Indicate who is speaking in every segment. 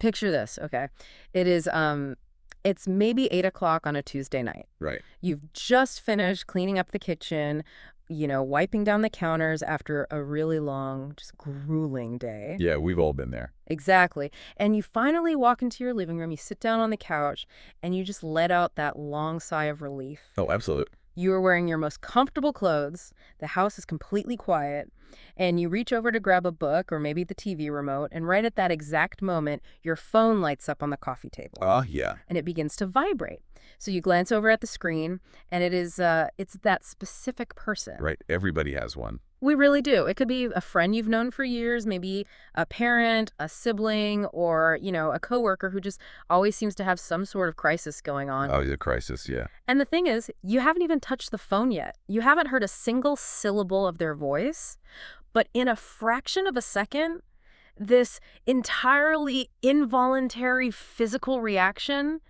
Speaker 1: Picture this, okay? It is, it's maybe 8 o'clock on a Tuesday night.
Speaker 2: Right.
Speaker 1: You've just finished cleaning up the kitchen, wiping down the counters after a really long, just grueling day.
Speaker 2: Yeah, we've all been there.
Speaker 1: Exactly. And you finally walk into your living room, you sit down on the couch, and you just let out that long sigh of relief.
Speaker 2: Oh, absolutely.
Speaker 1: You are wearing your most comfortable clothes, the house is completely quiet, and you reach over to grab a book or maybe the TV remote, and right at that exact moment, your phone lights up on the coffee table.
Speaker 2: Yeah.
Speaker 1: And it begins to vibrate. So you glance over at the screen, and it's that specific person.
Speaker 2: Right. Everybody has one.
Speaker 1: We really do. It could be a friend you've known for years, maybe a parent, a sibling, or, a coworker who just always seems to have some sort of crisis going on.
Speaker 2: Oh, the crisis, yeah.
Speaker 1: And the thing is, you haven't even touched the phone yet. You haven't heard a single syllable of their voice, but in a fraction of a second, this entirely involuntary physical reaction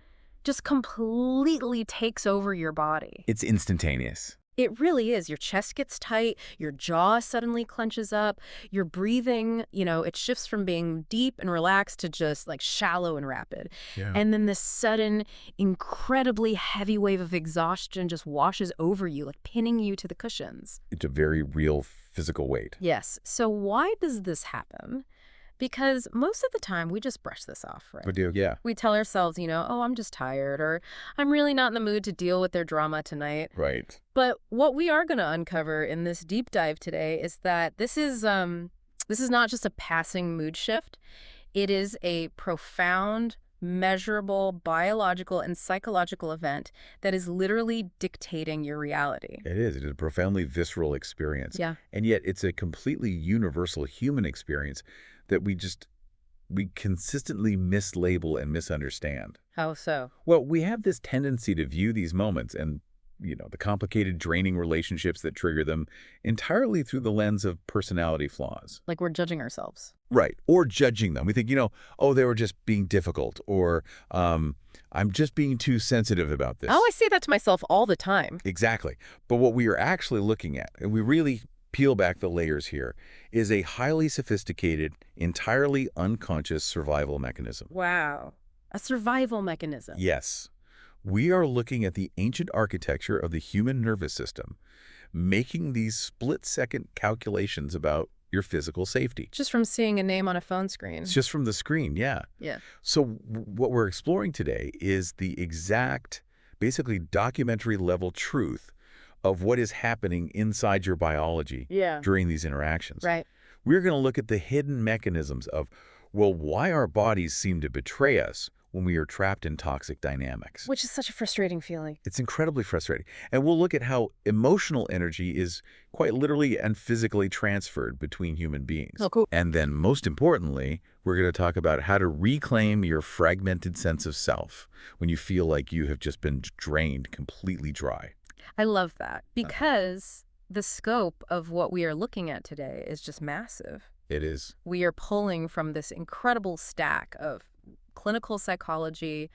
Speaker 1: just completely takes over your body.
Speaker 2: It's instantaneous.
Speaker 1: It really is. Your chest gets tight, your jaw suddenly clenches up, your breathing, it shifts from being deep and relaxed to just like shallow and rapid.
Speaker 2: Yeah.
Speaker 1: And then this sudden, incredibly heavy wave of exhaustion just washes over you, like pinning you to the cushions.
Speaker 2: It's a very real physical weight.
Speaker 1: Yes. So why does this happen? Because most of the time, we just brush this off, right?
Speaker 2: We do, yeah.
Speaker 1: We tell ourselves, oh, I'm just tired, or I'm really not in the mood to deal with their drama tonight.
Speaker 2: Right.
Speaker 1: But what we are going to uncover in this deep dive today is that this is not just a passing mood shift. It is a profound, measurable, biological and psychological event that is literally dictating your reality.
Speaker 2: It is. It is a profoundly visceral experience.
Speaker 1: Yeah.
Speaker 2: And yet it's a completely universal human experience that we consistently mislabel and misunderstand.
Speaker 1: How so?
Speaker 2: Well, we have this tendency to view these moments and, the complicated, draining relationships that trigger them entirely through the lens of personality flaws.
Speaker 1: Like we're judging ourselves.
Speaker 2: Right. Or judging them. We think, oh, they were just being difficult, or I'm just being too sensitive about this.
Speaker 1: Oh, I say that to myself all the time.
Speaker 2: Exactly. But what we are actually looking at, and we really peel back the layers here, is a highly sophisticated, entirely unconscious survival mechanism.
Speaker 1: Wow. A survival mechanism.
Speaker 2: Yes. We are looking at the ancient architecture of the human nervous system, making these split-second calculations about your physical safety.
Speaker 1: Just from seeing a name on a phone screen.
Speaker 2: It's just from the screen, yeah.
Speaker 1: Yeah.
Speaker 2: So what we're exploring today is the exact, basically documentary-level truth of what is happening inside your biology during these interactions.
Speaker 1: Right.
Speaker 2: We're going to look at the hidden mechanisms of, why our bodies seem to betray us when we are trapped in toxic dynamics.
Speaker 1: Which is such a frustrating feeling.
Speaker 2: It's incredibly frustrating. And we'll look at how emotional energy is quite literally and physically transferred between human beings.
Speaker 1: Oh, cool.
Speaker 2: And then most importantly, we're going to talk about how to reclaim your fragmented sense of self when you feel like you have just been drained completely dry.
Speaker 1: I love that because the scope of what we are looking at today is just massive.
Speaker 2: It is.
Speaker 1: We are pulling from this incredible stack of clinical psychology,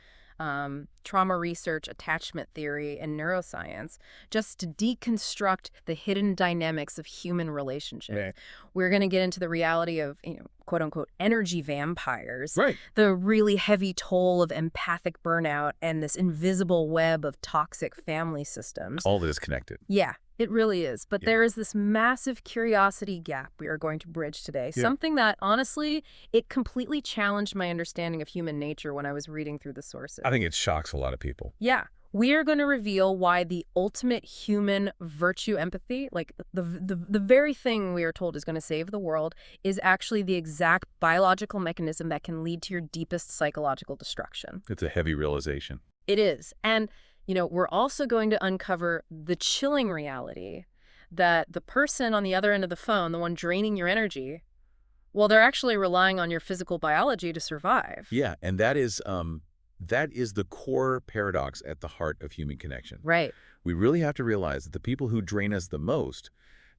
Speaker 1: trauma research, attachment theory, and neuroscience just to deconstruct the hidden dynamics of human relationships.
Speaker 2: Right.
Speaker 1: We're going to get into the reality of, quote unquote, energy vampires,
Speaker 2: Right.
Speaker 1: the really heavy toll of empathic burnout, and this invisible web of toxic family systems.
Speaker 2: All this connected.
Speaker 1: Yeah. It really is. But there is this massive curiosity gap we are going to bridge today.
Speaker 2: Yeah.
Speaker 1: Something that, honestly, it completely challenged my understanding of human nature when I was reading through the sources.
Speaker 2: I think it shocks a lot of people.
Speaker 1: Yeah. We are going to reveal why the ultimate human virtue, empathy, like the very thing we are told is going to save the world, is actually the exact biological mechanism that can lead to your deepest psychological destruction.
Speaker 2: It's a heavy realization.
Speaker 1: It is. And we're also going to uncover the chilling reality that the person on the other end of the phone, the one draining your energy, well, they're actually relying on your physical biology to survive.
Speaker 2: Yeah, and that is the core paradox at the heart of human connection.
Speaker 1: Right.
Speaker 2: We really have to realize that the people who drain us the most,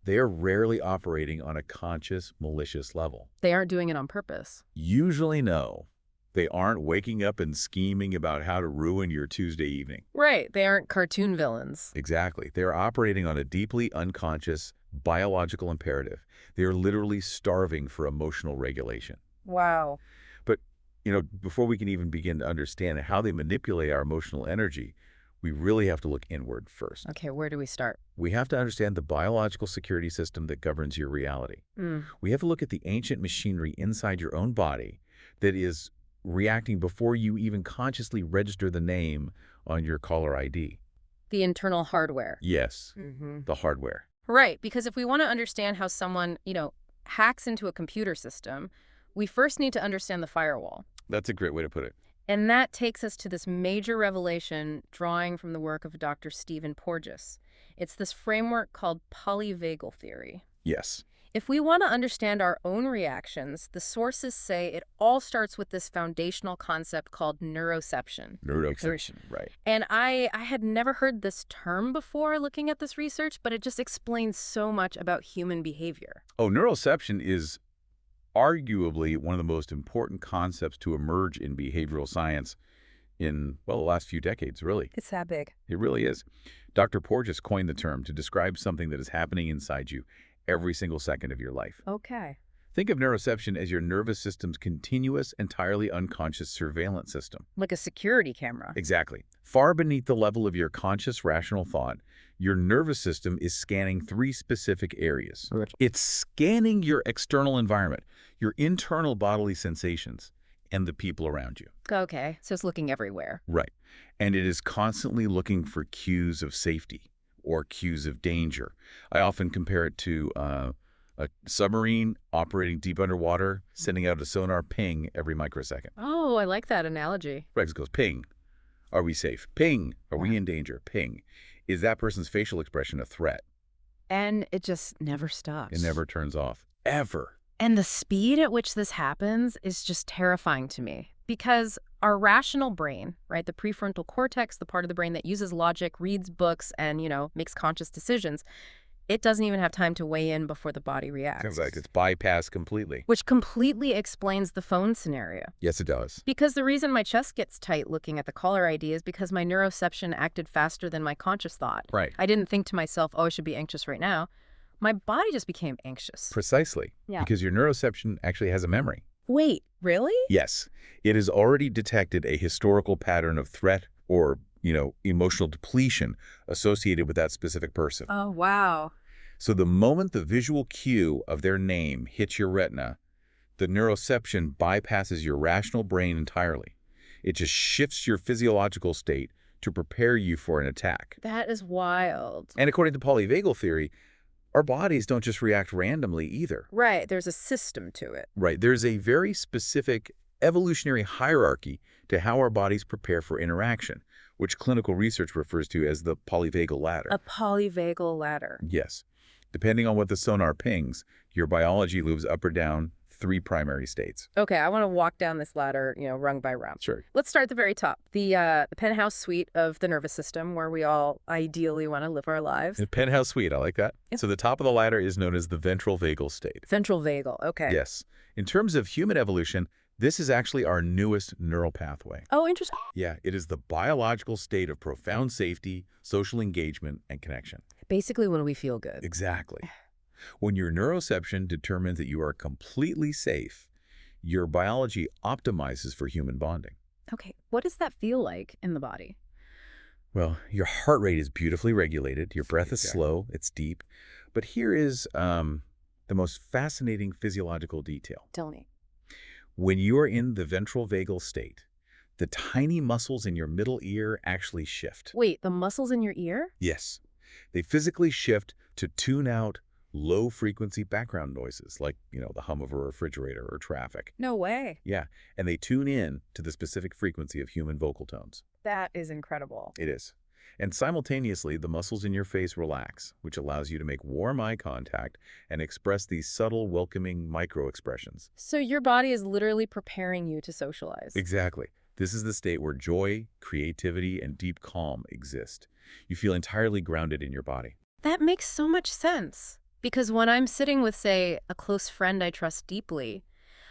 Speaker 2: they are rarely operating on a conscious, malicious level.
Speaker 1: They aren't doing it on purpose.
Speaker 2: Usually no. They aren't waking up and scheming about how to ruin your Tuesday evening.
Speaker 1: Right. They aren't cartoon villains.
Speaker 2: Exactly. They are operating on a deeply unconscious biological imperative. They are literally starving for emotional regulation.
Speaker 1: Wow.
Speaker 2: But, before we can even begin to understand how they manipulate our emotional energy, we really have to look inward first.
Speaker 1: Okay, where do we start?
Speaker 2: We have to understand the biological security system that governs your reality. We have to look at the ancient machinery inside your own body that is reacting before you even consciously register the name on your caller ID.
Speaker 1: The internal hardware.
Speaker 2: Yes, the hardware.
Speaker 1: Right, because if we want to understand how someone, hacks into a computer system, we first need to understand the firewall.
Speaker 2: That's a great way to put it.
Speaker 1: And that takes us to this major revelation drawing from the work of Dr. Stephen Porges. It's this framework called polyvagal theory.
Speaker 2: Yes.
Speaker 1: If we want to understand our own reactions, the sources say it all starts with this foundational concept called neuroception.
Speaker 2: Neuroception, right.
Speaker 1: And I had never heard this term before looking at this research, but it just explains so much about human behavior.
Speaker 2: Oh, neuroception is arguably one of the most important concepts to emerge in behavioral science in, the last few decades, really.
Speaker 1: It's that big.
Speaker 2: It really is. Dr. Porges coined the term to describe something that is happening inside you every single second of your life.
Speaker 1: Okay.
Speaker 2: Think of neuroception as your nervous system's continuous, entirely unconscious surveillance system.
Speaker 1: Like a security camera.
Speaker 2: Exactly. Far beneath the level of your conscious, rational thought, your nervous system is scanning 3 specific areas.
Speaker 1: Right.
Speaker 2: It's scanning your external environment, your internal bodily sensations, and the people around you.
Speaker 1: Okay, so it's looking everywhere.
Speaker 2: Right. And it is constantly looking for cues of safety or cues of danger. I often compare it to a submarine operating deep underwater, sending out a sonar ping every microsecond.
Speaker 1: Oh, I like that analogy.
Speaker 2: Right, it goes ping. Are we safe? Ping. Are we in danger? Ping. Is that person's facial expression a threat?
Speaker 1: And it just never stops.
Speaker 2: It never turns off. Ever.
Speaker 1: And the speed at which this happens is just terrifying to me. Because our rational brain, right, the prefrontal cortex, the part of the brain that uses logic, reads books, and, makes conscious decisions, it doesn't even have time to weigh in before the body reacts.
Speaker 2: Sounds like it's bypassed completely.
Speaker 1: Which completely explains the phone scenario.
Speaker 2: Yes, it does.
Speaker 1: Because the reason my chest gets tight looking at the caller ID is because my neuroception acted faster than my conscious thought.
Speaker 2: Right.
Speaker 1: I didn't think to myself, I should be anxious right now. My body just became anxious.
Speaker 2: Precisely.
Speaker 1: Yeah.
Speaker 2: Because your neuroception actually has a memory.
Speaker 1: Wait, really?
Speaker 2: Yes. It has already detected a historical pattern of threat or, emotional depletion associated with that specific person.
Speaker 1: Oh, wow.
Speaker 2: So the moment the visual cue of their name hits your retina, the neuroception bypasses your rational brain entirely. It just shifts your physiological state to prepare you for an attack.
Speaker 1: That is wild.
Speaker 2: And according to polyvagal theory, our bodies don't just react randomly either.
Speaker 1: Right, there's a system to it.
Speaker 2: Right, there's a very specific evolutionary hierarchy to how our bodies prepare for interaction, which clinical research refers to as the polyvagal ladder.
Speaker 1: A polyvagal ladder.
Speaker 2: Yes. Depending on what the sonar pings, your biology moves up or down 3 primary states.
Speaker 1: Okay, I want to walk down this ladder, rung by rung.
Speaker 2: Sure.
Speaker 1: Let's start at the very top. The penthouse suite of the nervous system where we all ideally want to live our lives.
Speaker 2: A penthouse suite, I like that.
Speaker 1: Yep.
Speaker 2: So the top of the ladder is known as the ventral vagal state.
Speaker 1: Ventral vagal, okay.
Speaker 2: Yes. In terms of human evolution, this is actually our newest neural pathway.
Speaker 1: Oh, interesting.
Speaker 2: Yeah, it is the biological state of profound safety, social engagement, and connection.
Speaker 1: Basically when we feel good.
Speaker 2: Exactly. When your neuroception determines that you are completely safe, your biology optimizes for human bonding.
Speaker 1: Okay, what does that feel like in the body?
Speaker 2: Well, your heart rate is beautifully regulated. Your breath is slow. It's deep. But here is the most fascinating physiological detail.
Speaker 1: Tell me.
Speaker 2: When you are in the ventral vagal state, the tiny muscles in your middle ear actually shift.
Speaker 1: Wait, the muscles in your ear?
Speaker 2: Yes. They physically shift to tune out low-frequency background noises like, the hum of a refrigerator or traffic.
Speaker 1: No way.
Speaker 2: Yeah, and they tune in to the specific frequency of human vocal tones.
Speaker 1: That is incredible.
Speaker 2: It is. And simultaneously, the muscles in your face relax, which allows you to make warm eye contact and express these subtle, welcoming micro-expressions.
Speaker 1: So your body is literally preparing you to socialize.
Speaker 2: Exactly. This is the state where joy, creativity, and deep calm exist. You feel entirely grounded in your body.
Speaker 1: That makes so much sense. Because when I'm sitting with, say, a close friend I trust deeply,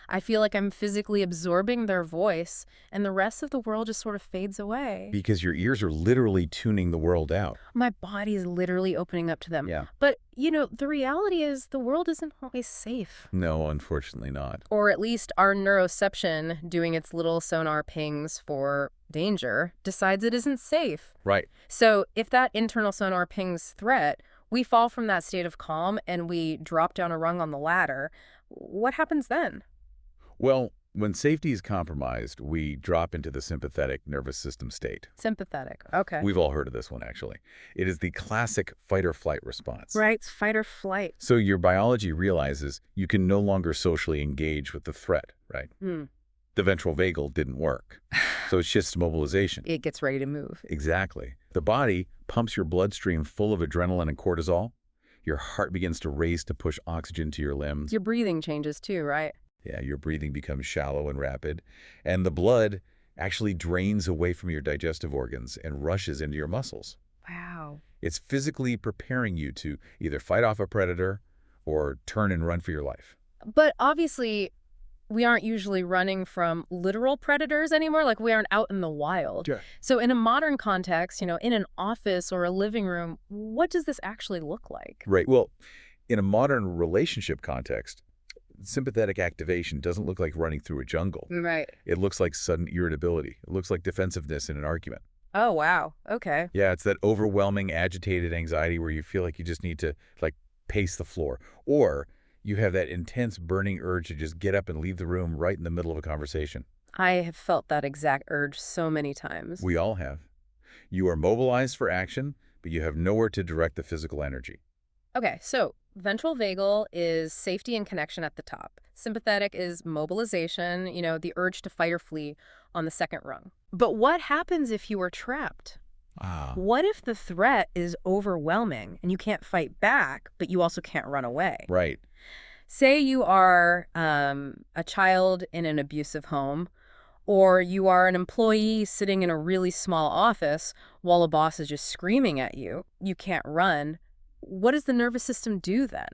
Speaker 1: I feel like I'm physically absorbing their voice, and the rest of the world just sort of fades away.
Speaker 2: Because your ears are literally tuning the world out.
Speaker 1: My body is literally opening up to them.
Speaker 2: Yeah.
Speaker 1: But, the reality is the world isn't always safe.
Speaker 2: No, unfortunately not.
Speaker 1: Or at least our neuroception, doing its little sonar pings for danger, decides it isn't safe.
Speaker 2: Right.
Speaker 1: So if that internal sonar pings threat, we fall from that state of calm and we drop down a rung on the ladder. What happens then?
Speaker 2: Well, when safety is compromised, we drop into the sympathetic nervous system state.
Speaker 1: Sympathetic. Okay.
Speaker 2: We've all heard of this one, actually. It is the classic fight-or-flight response.
Speaker 1: Right. Fight or flight.
Speaker 2: So your biology realizes you can no longer socially engage with the threat, right? The ventral vagal didn't work. So it shifts to mobilization.
Speaker 1: It gets ready to move.
Speaker 2: Exactly. The body pumps your bloodstream full of adrenaline and cortisol. Your heart begins to race to push oxygen to your limbs.
Speaker 1: Your breathing changes too, right?
Speaker 2: Yeah, your breathing becomes shallow and rapid. And the blood actually drains away from your digestive organs and rushes into your muscles.
Speaker 1: Wow.
Speaker 2: It's physically preparing you to either fight off a predator or turn and run for your life.
Speaker 1: But obviously, we aren't usually running from literal predators anymore. Like, we aren't out in the wild.
Speaker 2: Yeah.
Speaker 1: So in a modern context, in an office or a living room, what does this actually look like?
Speaker 2: Right. Well, in a modern relationship context, sympathetic activation doesn't look like running through a jungle.
Speaker 1: Right.
Speaker 2: It looks like sudden irritability. It looks like defensiveness in an argument.
Speaker 1: Oh, wow. Okay.
Speaker 2: Yeah, it's that overwhelming, agitated anxiety where you feel like you just need to, pace the floor. Or you have that intense burning urge to just get up and leave the room right in the middle of a conversation.
Speaker 1: I have felt that exact urge so many times.
Speaker 2: We all have. You are mobilized for action, but you have nowhere to direct the physical energy.
Speaker 1: Okay, so ventral vagal is safety and connection at the top. Sympathetic is mobilization, the urge to fight or flee on the second rung. But what happens if you are trapped? What if the threat is overwhelming and you can't fight back, but you also can't run away?
Speaker 2: Right.
Speaker 1: Say you are a child in an abusive home, or you are an employee sitting in a really small office while a boss is just screaming at you. You can't run. What does the nervous system do then?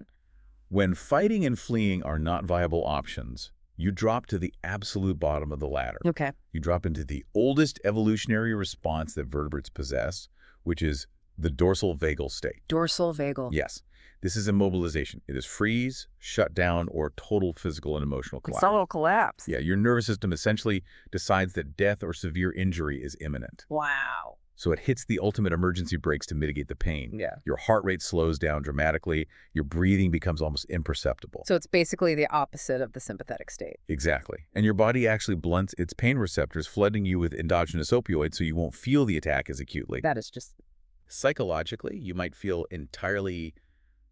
Speaker 2: When fighting and fleeing are not viable options, you drop to the absolute bottom of the ladder.
Speaker 1: Okay.
Speaker 2: You drop into the oldest evolutionary response that vertebrates possess, which is the dorsal vagal state.
Speaker 1: Dorsal vagal.
Speaker 2: Yes. This is immobilization. It is freeze, shut down, or total physical and emotional collapse.
Speaker 1: Total collapse.
Speaker 2: Yeah, your nervous system essentially decides that death or severe injury is imminent.
Speaker 1: Wow.
Speaker 2: So it hits the ultimate emergency brakes to mitigate the pain.
Speaker 1: Yeah.
Speaker 2: Your heart rate slows down dramatically. Your breathing becomes almost imperceptible.
Speaker 1: So it's basically the opposite of the sympathetic state.
Speaker 2: Exactly. And your body actually blunts its pain receptors, flooding you with endogenous opioids so you won't feel the attack as acutely.
Speaker 1: That is just...
Speaker 2: Psychologically, you might feel entirely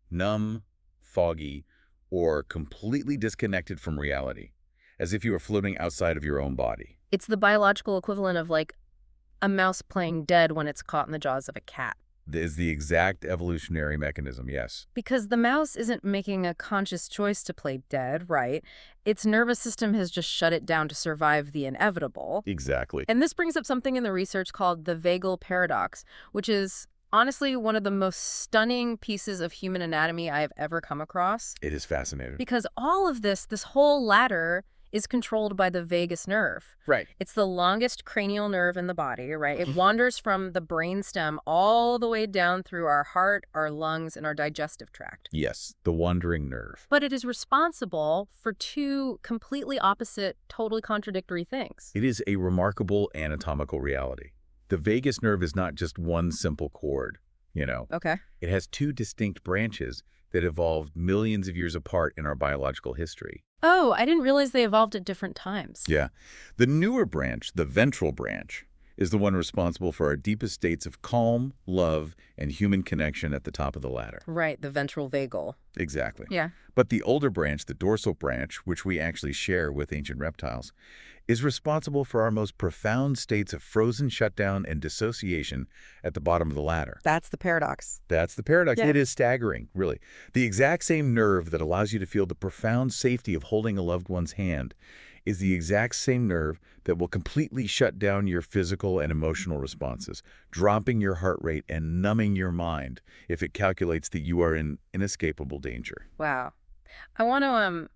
Speaker 2: numb, foggy, or completely disconnected from reality, as if you were floating outside of your own body.
Speaker 1: It's the biological equivalent of like a mouse playing dead when it's caught in the jaws of a cat.
Speaker 2: That is the exact evolutionary mechanism, yes.
Speaker 1: Because the mouse isn't making a conscious choice to play dead, right? Its nervous system has just shut it down to survive the inevitable.
Speaker 2: Exactly.
Speaker 1: And this brings up something in the research called the vagal paradox, which is honestly one of the most stunning pieces of human anatomy I have ever come across.
Speaker 2: It is fascinating.
Speaker 1: Because all of this whole ladder is controlled by the vagus nerve.
Speaker 2: Right.
Speaker 1: It's the longest cranial nerve in the body, right? It wanders from the brainstem all the way down through our heart, our lungs, and our digestive tract.
Speaker 2: Yes, the wandering nerve.
Speaker 1: But it is responsible for two completely opposite, totally contradictory things.
Speaker 2: It is a remarkable anatomical reality. The vagus nerve is not just one simple cord,
Speaker 1: Okay.
Speaker 2: It has two distinct branches that evolved millions of years apart in our biological history.
Speaker 1: Oh, I didn't realize they evolved at different times.
Speaker 2: Yeah. The newer branch, the ventral branch, is the one responsible for our deepest states of calm, love, and human connection at the top of the ladder.
Speaker 1: Right, the ventral vagal.
Speaker 2: Exactly.
Speaker 1: Yeah.
Speaker 2: But the older branch, the dorsal branch, which we actually share with ancient reptiles, is responsible for our most profound states of frozen shutdown and dissociation at the bottom of the ladder.
Speaker 1: That's the paradox.
Speaker 2: That's the paradox.
Speaker 1: Yeah.
Speaker 2: It is staggering, really. The exact same nerve that allows you to feel the profound safety of holding a loved one's hand is the exact same nerve that will completely shut down your physical and emotional responses, dropping your heart rate and numbing your mind if it calculates that you are in inescapable danger.
Speaker 1: Wow. I want to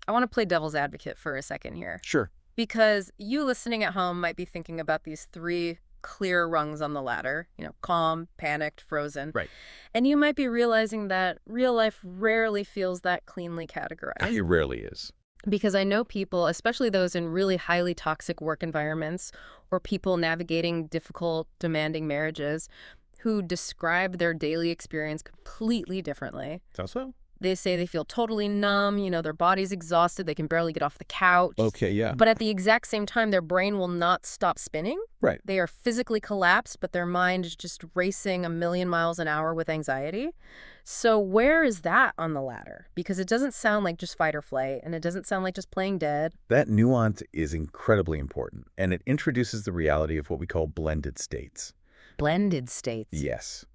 Speaker 1: I want to play devil's advocate for a second here.
Speaker 2: Sure.
Speaker 1: Because you listening at home might be thinking about these three clear rungs on the ladder, calm, panicked, frozen.
Speaker 2: Right.
Speaker 1: And you might be realizing that real life rarely feels that cleanly
Speaker 2: It
Speaker 1: categorized.
Speaker 2: rarely is.
Speaker 1: Because I know people, especially those in really highly toxic work environments or people navigating difficult, demanding marriages, who describe their daily experience completely differently.
Speaker 2: So?
Speaker 1: They say they feel totally numb, their body's exhausted, they can barely get off the couch.
Speaker 2: Okay, yeah.
Speaker 1: But at the exact same time, their brain will not stop spinning.
Speaker 2: Right.
Speaker 1: They are physically collapsed, but their mind is just racing a million miles an hour with anxiety. So where is that on the ladder? Because it doesn't sound like just fight or flight, and it doesn't sound like just playing dead.
Speaker 2: That nuance is incredibly important, and it introduces the reality of what we call blended states.
Speaker 1: Blended states.
Speaker 2: Yes.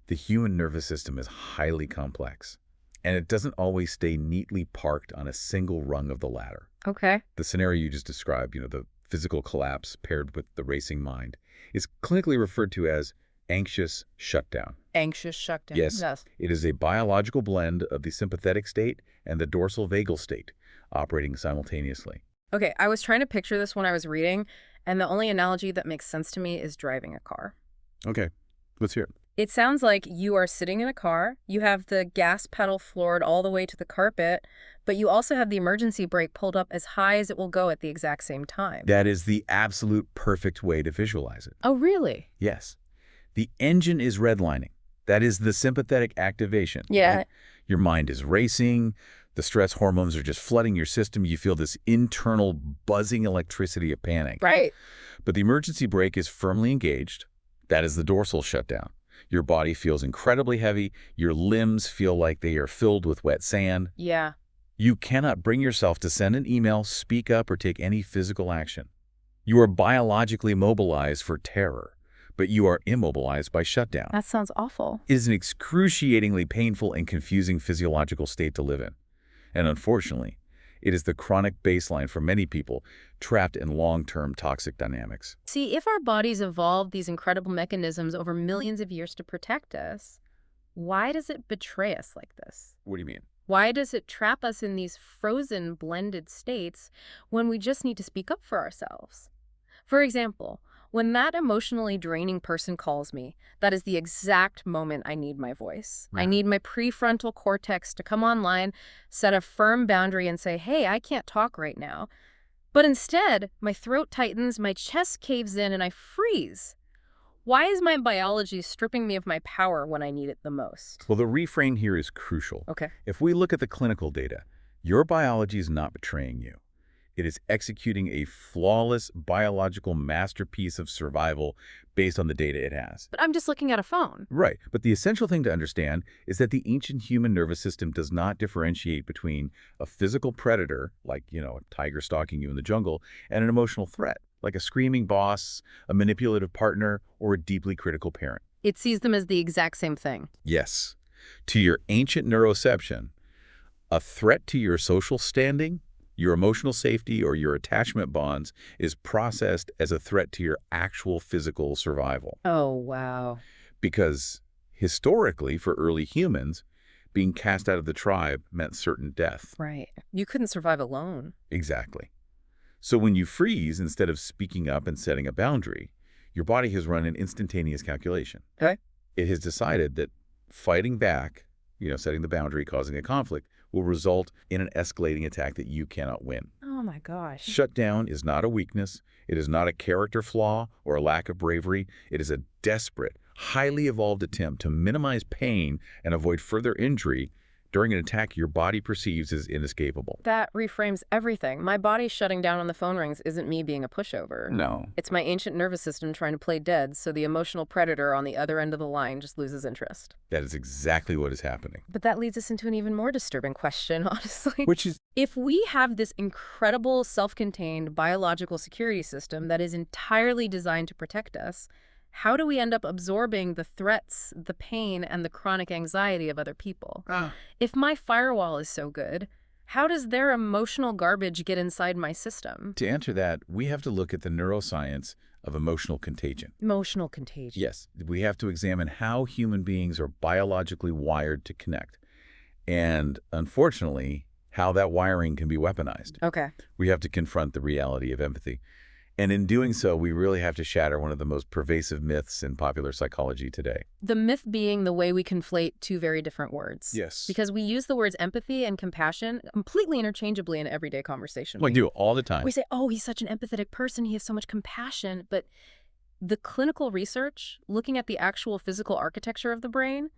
Speaker 2: The human nervous system is highly complex, and it doesn't always stay neatly parked on a single rung of the ladder.
Speaker 1: Okay.
Speaker 2: The scenario you just described, the physical collapse paired with the racing mind, is clinically referred to as anxious shutdown.
Speaker 1: Anxious shutdown.
Speaker 2: Yes. It is a biological blend of the sympathetic state and the dorsal vagal state operating simultaneously.
Speaker 1: Okay, I was trying to picture this when I was reading, and the only analogy that makes sense to me is driving a car.
Speaker 2: Okay, let's hear it.
Speaker 1: It sounds like you are sitting in a car, you have the gas pedal floored all the way to the carpet, but you also have the emergency brake pulled up as high as it will go at the exact same time.
Speaker 2: That is the absolute perfect way to visualize it.
Speaker 1: Oh, really?
Speaker 2: Yes. The engine is redlining. That is the sympathetic activation.
Speaker 1: Yeah.
Speaker 2: Right? Your mind is racing. The stress hormones are just flooding your system. You feel this internal buzzing electricity of panic.
Speaker 1: Right.
Speaker 2: But the emergency brake is firmly engaged. That is the dorsal shutdown. Your body feels incredibly heavy. Your limbs feel like they are filled with wet sand.
Speaker 1: Yeah.
Speaker 2: You cannot bring yourself to send an email, speak up, or take any physical action. You are biologically mobilized for terror, but you are immobilized by shutdown.
Speaker 1: That sounds awful.
Speaker 2: It is an excruciatingly painful and confusing physiological state to live in. And unfortunately, it is the chronic baseline for many people trapped in long-term toxic dynamics.
Speaker 1: See, if our bodies evolved these incredible mechanisms over millions of years to protect us, why does it betray us like this?
Speaker 2: What do you mean?
Speaker 1: Why does it trap us in these frozen, blended states when we just need to speak up for ourselves? For example, when that emotionally draining person calls me, that is the exact moment I need my voice. I need my prefrontal cortex to come online, set a firm boundary, and say, hey, I can't talk right now. But instead, my throat tightens, my chest caves in, and I freeze. Why is my biology stripping me of my power when I need it the most?
Speaker 2: Well, the reframe here is crucial.
Speaker 1: Okay.
Speaker 2: If we look at the clinical data, your biology is not betraying you. It is executing a flawless biological masterpiece of survival based on the data it has.
Speaker 1: But I'm just looking at a phone.
Speaker 2: Right. But the essential thing to understand is that the ancient human nervous system does not differentiate between a physical predator, like, a tiger stalking you in the jungle, and an emotional threat, like a screaming boss, a manipulative partner, or a deeply critical parent.
Speaker 1: It sees them as the exact same thing.
Speaker 2: Yes. To your ancient neuroception, a threat to your social standing, your emotional safety, or your attachment bonds is processed as a threat to your actual physical survival.
Speaker 1: Oh, wow.
Speaker 2: Because historically, for early humans, being cast out of the tribe meant certain death.
Speaker 1: Right. You couldn't survive alone.
Speaker 2: Exactly. So when you freeze, instead of speaking up and setting a boundary, your body has run an instantaneous calculation.
Speaker 1: Okay.
Speaker 2: It has decided that fighting back, setting the boundary, causing a conflict, will result in an escalating attack that you cannot win.
Speaker 1: Oh my gosh.
Speaker 2: Shutdown is not a weakness. It is not a character flaw or a lack of bravery. It is a desperate, highly evolved attempt to minimize pain and avoid further injury during an attack your body perceives as inescapable.
Speaker 1: That reframes everything. My body shutting down on the phone rings isn't me being a pushover.
Speaker 2: No.
Speaker 1: It's my ancient nervous system trying to play dead, so the emotional predator on the other end of the line just loses interest.
Speaker 2: That is exactly what is happening.
Speaker 1: But that leads us into an even more disturbing question, honestly.
Speaker 2: Which is,
Speaker 1: if we have this incredible self-contained biological security system that is entirely designed to protect us, how do we end up absorbing the threats, the pain, and the chronic anxiety of other people? If my firewall is so good, how does their emotional garbage get inside my system?
Speaker 2: to answer that, we have to look at the neuroscience of emotional contagion.
Speaker 1: Emotional contagion.
Speaker 2: Yes, we have to examine how human beings are biologically wired to connect. And unfortunately, how that wiring can be weaponized.
Speaker 1: Okay.
Speaker 2: We have to confront the reality of empathy. And in doing so, we really have to shatter one of the most pervasive myths in popular psychology today.
Speaker 1: The myth being the way we conflate two very different words.
Speaker 2: Yes.
Speaker 1: Because we use the words empathy and compassion completely interchangeably in everyday conversation.
Speaker 2: We do all the time.
Speaker 1: We say, oh, he's such an empathetic person. He has so much compassion. But the clinical research, looking at the actual physical architecture of the brain,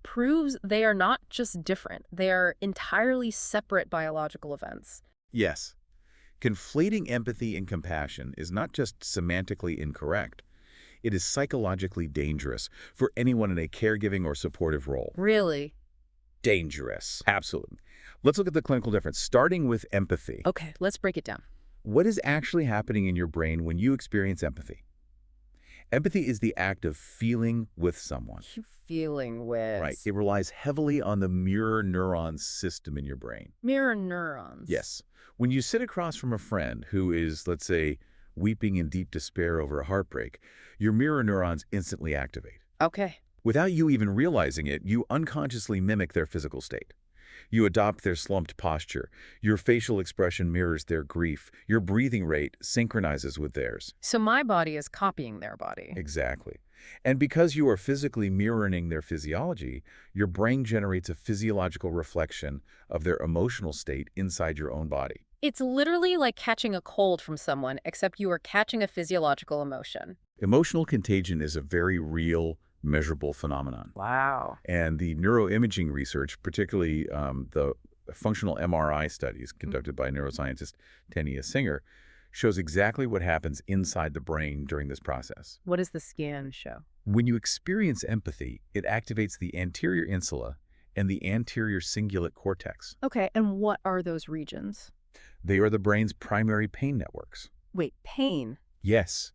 Speaker 1: proves they are not just different. They are entirely separate biological events.
Speaker 2: Yes. Conflating empathy and compassion is not just semantically incorrect. It is psychologically dangerous for anyone in a caregiving or supportive role.
Speaker 1: Really?
Speaker 2: Dangerous. Absolutely. Let's look at the clinical difference, starting with empathy.
Speaker 1: Okay, let's break it down.
Speaker 2: What is actually happening in your brain when you experience empathy? Empathy is the act of feeling with someone.
Speaker 1: You feeling with...
Speaker 2: Right. It relies heavily on the mirror neurons system in your brain.
Speaker 1: Mirror neurons.
Speaker 2: Yes. When you sit across from a friend who is, let's say, weeping in deep despair over a heartbreak, your mirror neurons instantly activate.
Speaker 1: Okay.
Speaker 2: Without you even realizing it, you unconsciously mimic their physical state. You adopt their slumped posture. Your facial expression mirrors their grief. Your breathing rate synchronizes with theirs.
Speaker 1: So my body is copying their body.
Speaker 2: Exactly. And because you are physically mirroring their physiology, your brain generates a physiological reflection of their emotional state inside your own body.
Speaker 1: It's literally like catching a cold from someone, except you are catching a physiological emotion.
Speaker 2: Emotional contagion is a very real, measurable phenomenon.
Speaker 1: Wow.
Speaker 2: And the neuroimaging research, particularly the functional MRI studies conducted by neuroscientist Tania Singer, shows exactly what happens inside the brain during this process.
Speaker 1: What does the scan show?
Speaker 2: When you experience empathy, it activates the anterior insula and the anterior cingulate cortex.
Speaker 1: Okay, and what are those regions?
Speaker 2: They are the brain's primary pain networks.
Speaker 1: Wait, pain?
Speaker 2: Yes.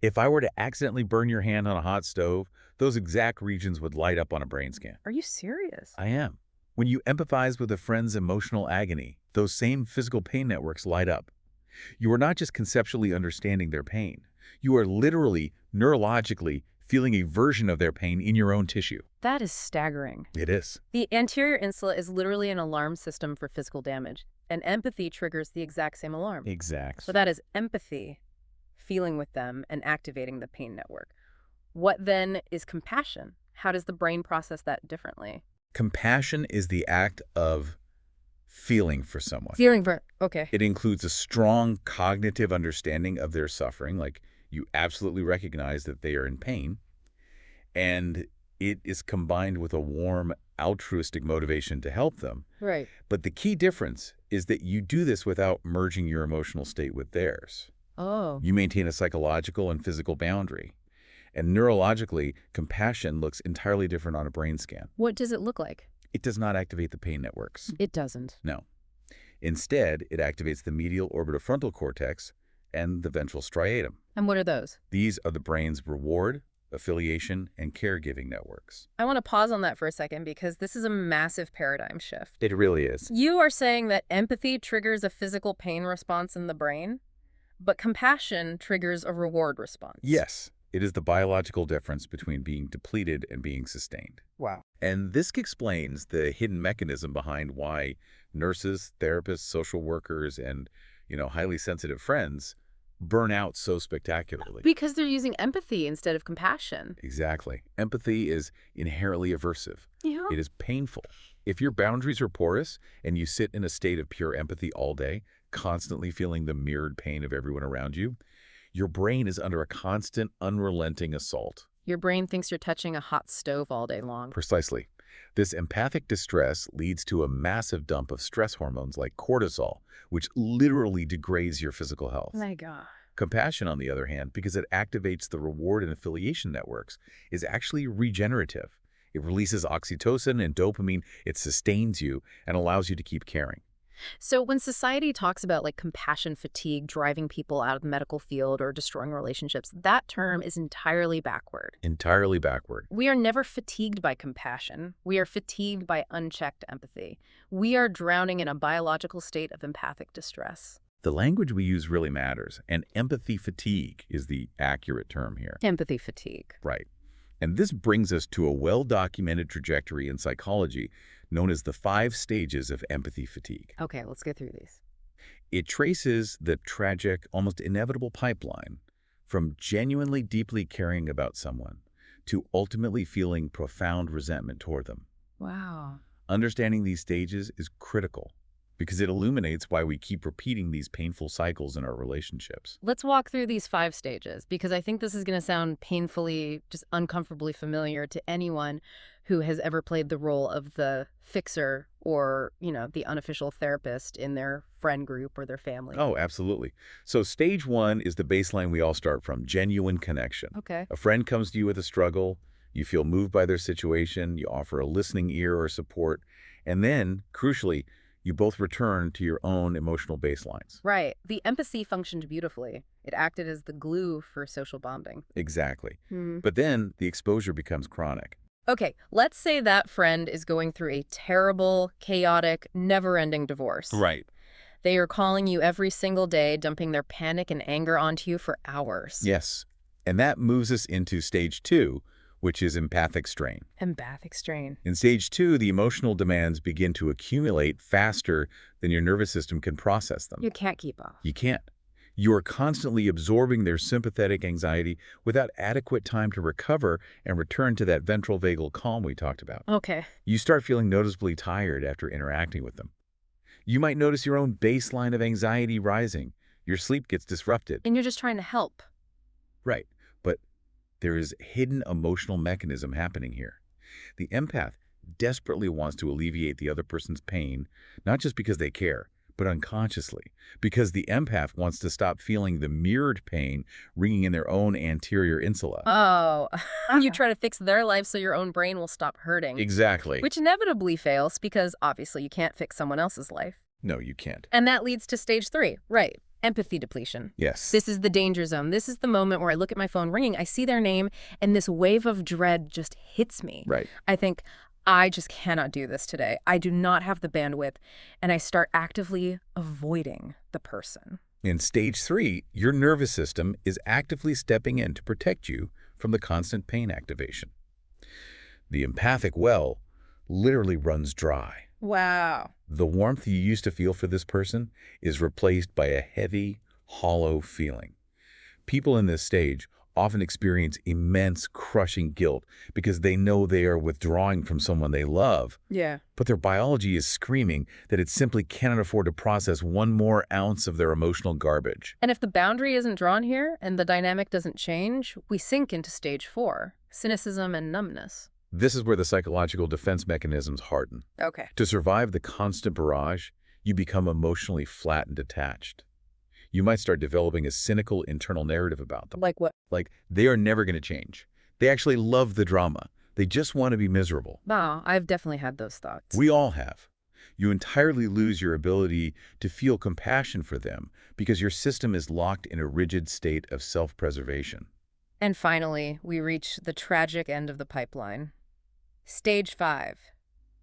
Speaker 2: If I were to accidentally burn your hand on a hot stove, those exact regions would light up on a brain scan.
Speaker 1: Are you serious?
Speaker 2: I am. When you empathize with a friend's emotional agony, those same physical pain networks light up. You are not just conceptually understanding their pain. You are literally, neurologically, feeling a version of their pain in your own tissue.
Speaker 1: That is staggering.
Speaker 2: It is.
Speaker 1: The anterior insula is literally an alarm system for physical damage, and empathy triggers the exact same alarm.
Speaker 2: Exactly.
Speaker 1: So that is empathy, feeling with them, and activating the pain network. What then is compassion? How does the brain process that differently?
Speaker 2: Compassion is the act of feeling for someone.
Speaker 1: Okay.
Speaker 2: It includes a strong cognitive understanding of their suffering, like you absolutely recognize that they are in pain, and it is combined with a warm, altruistic motivation to help them.
Speaker 1: Right.
Speaker 2: But the key difference is that you do this without merging your emotional state with theirs.
Speaker 1: Oh.
Speaker 2: You maintain a psychological and physical boundary. And neurologically, compassion looks entirely different on a brain scan.
Speaker 1: What does it look like?
Speaker 2: It does not activate the pain networks.
Speaker 1: It doesn't.
Speaker 2: No. Instead, it activates the medial orbitofrontal cortex and the ventral striatum.
Speaker 1: And what are those?
Speaker 2: These are the brain's reward, affiliation, and caregiving networks.
Speaker 1: I want to pause on that for a second because this is a massive paradigm shift.
Speaker 2: It really is.
Speaker 1: You are saying that empathy triggers a physical pain response in the brain, but compassion triggers a reward response.
Speaker 2: Yes. It is the biological difference between being depleted and being sustained.
Speaker 1: Wow.
Speaker 2: And this explains the hidden mechanism behind why nurses, therapists, social workers, and, highly sensitive friends burn out so spectacularly.
Speaker 1: Because they're using empathy instead of compassion.
Speaker 2: Exactly. Empathy is inherently aversive.
Speaker 1: Yeah.
Speaker 2: It is painful. If your boundaries are porous and you sit in a state of pure empathy all day, constantly feeling the mirrored pain of everyone around you, your brain is under a constant, unrelenting assault.
Speaker 1: Your brain thinks you're touching a hot stove all day long.
Speaker 2: Precisely. This empathic distress leads to a massive dump of stress hormones like cortisol, which literally degrades your physical health.
Speaker 1: My God.
Speaker 2: Compassion, on the other hand, because it activates the reward and affiliation networks, is actually regenerative. It releases oxytocin and dopamine, it sustains you, and allows you to keep caring.
Speaker 1: So when society talks about compassion fatigue driving people out of the medical field or destroying relationships, that term is entirely backward.
Speaker 2: Entirely backward.
Speaker 1: We are never fatigued by compassion. We are fatigued by unchecked empathy. We are drowning in a biological state of empathic distress.
Speaker 2: The language we use really matters, and empathy fatigue is the accurate term here.
Speaker 1: Empathy fatigue.
Speaker 2: Right. And this brings us to a well-documented trajectory in psychology known as the 5 stages of empathy fatigue.
Speaker 1: Okay, let's get through these.
Speaker 2: It traces the tragic, almost inevitable pipeline from genuinely deeply caring about someone to ultimately feeling profound resentment toward them.
Speaker 1: Wow.
Speaker 2: Understanding these stages is critical because it illuminates why we keep repeating these painful cycles in our relationships.
Speaker 1: Let's walk through these 5 stages because I think this is going to sound painfully, just uncomfortably familiar to anyone who has ever played the role of the fixer or, the unofficial therapist in their friend group or their family.
Speaker 2: Oh, absolutely. So stage 1 is the baseline we all start from, genuine connection.
Speaker 1: Okay.
Speaker 2: A friend comes to you with a struggle, you feel moved by their situation, you offer a listening ear or support, and then, crucially, you both return to your own emotional baselines.
Speaker 1: Right. The empathy functioned beautifully. It acted as the glue for social bonding.
Speaker 2: Exactly. But then the exposure becomes chronic.
Speaker 1: Okay, let's say that friend is going through a terrible, chaotic, never-ending divorce.
Speaker 2: Right.
Speaker 1: They are calling you every single day, dumping their panic and anger onto you for hours.
Speaker 2: Yes. And that moves us into stage 2, which is empathic strain.
Speaker 1: Empathic strain.
Speaker 2: In stage 2, the emotional demands begin to accumulate faster than your nervous system can process them.
Speaker 1: You can't keep up.
Speaker 2: You can't. You are constantly absorbing their sympathetic anxiety without adequate time to recover and return to that ventral vagal calm we talked about.
Speaker 1: Okay.
Speaker 2: You start feeling noticeably tired after interacting with them. You might notice your own baseline of anxiety rising. Your sleep gets disrupted.
Speaker 1: And you're just trying to help.
Speaker 2: Right. But there is a hidden emotional mechanism happening here. The empath desperately wants to alleviate the other person's pain, not just because they care, but unconsciously, because the empath wants to stop feeling the mirrored pain ringing in their own anterior insula.
Speaker 1: Oh, you try to fix their life so your own brain will stop hurting.
Speaker 2: Exactly.
Speaker 1: Which inevitably fails because obviously you can't fix someone else's life.
Speaker 2: No, you can't.
Speaker 1: And that leads to stage 3, right? Empathy depletion.
Speaker 2: Yes.
Speaker 1: This is the danger zone. This is the moment where I look at my phone ringing, I see their name, and this wave of dread just hits me.
Speaker 2: Right.
Speaker 1: I think, I just cannot do this today. I do not have the bandwidth, and I start actively avoiding the person.
Speaker 2: In stage 3, your nervous system is actively stepping in to protect you from the constant pain activation. The empathic well literally runs dry.
Speaker 1: Wow.
Speaker 2: The warmth you used to feel for this person is replaced by a heavy, hollow feeling. People in this stage often experience immense, crushing guilt because they know they are withdrawing from someone they love.
Speaker 1: Yeah.
Speaker 2: But their biology is screaming that it simply cannot afford to process one more ounce of their emotional garbage.
Speaker 1: And if the boundary isn't drawn here and the dynamic doesn't change, we sink into stage 4, cynicism and numbness.
Speaker 2: This is where the psychological defense mechanisms harden.
Speaker 1: Okay.
Speaker 2: To survive the constant barrage, you become emotionally flat and detached. You might start developing a cynical internal narrative about them.
Speaker 1: Like what?
Speaker 2: Like, they are never going to change. They actually love the drama. They just want to be miserable.
Speaker 1: Wow, I've definitely had those thoughts.
Speaker 2: We all have. You entirely lose your ability to feel compassion for them because your system is locked in a rigid state of self-preservation.
Speaker 1: And finally, we reach the tragic end of the pipeline. Stage 5,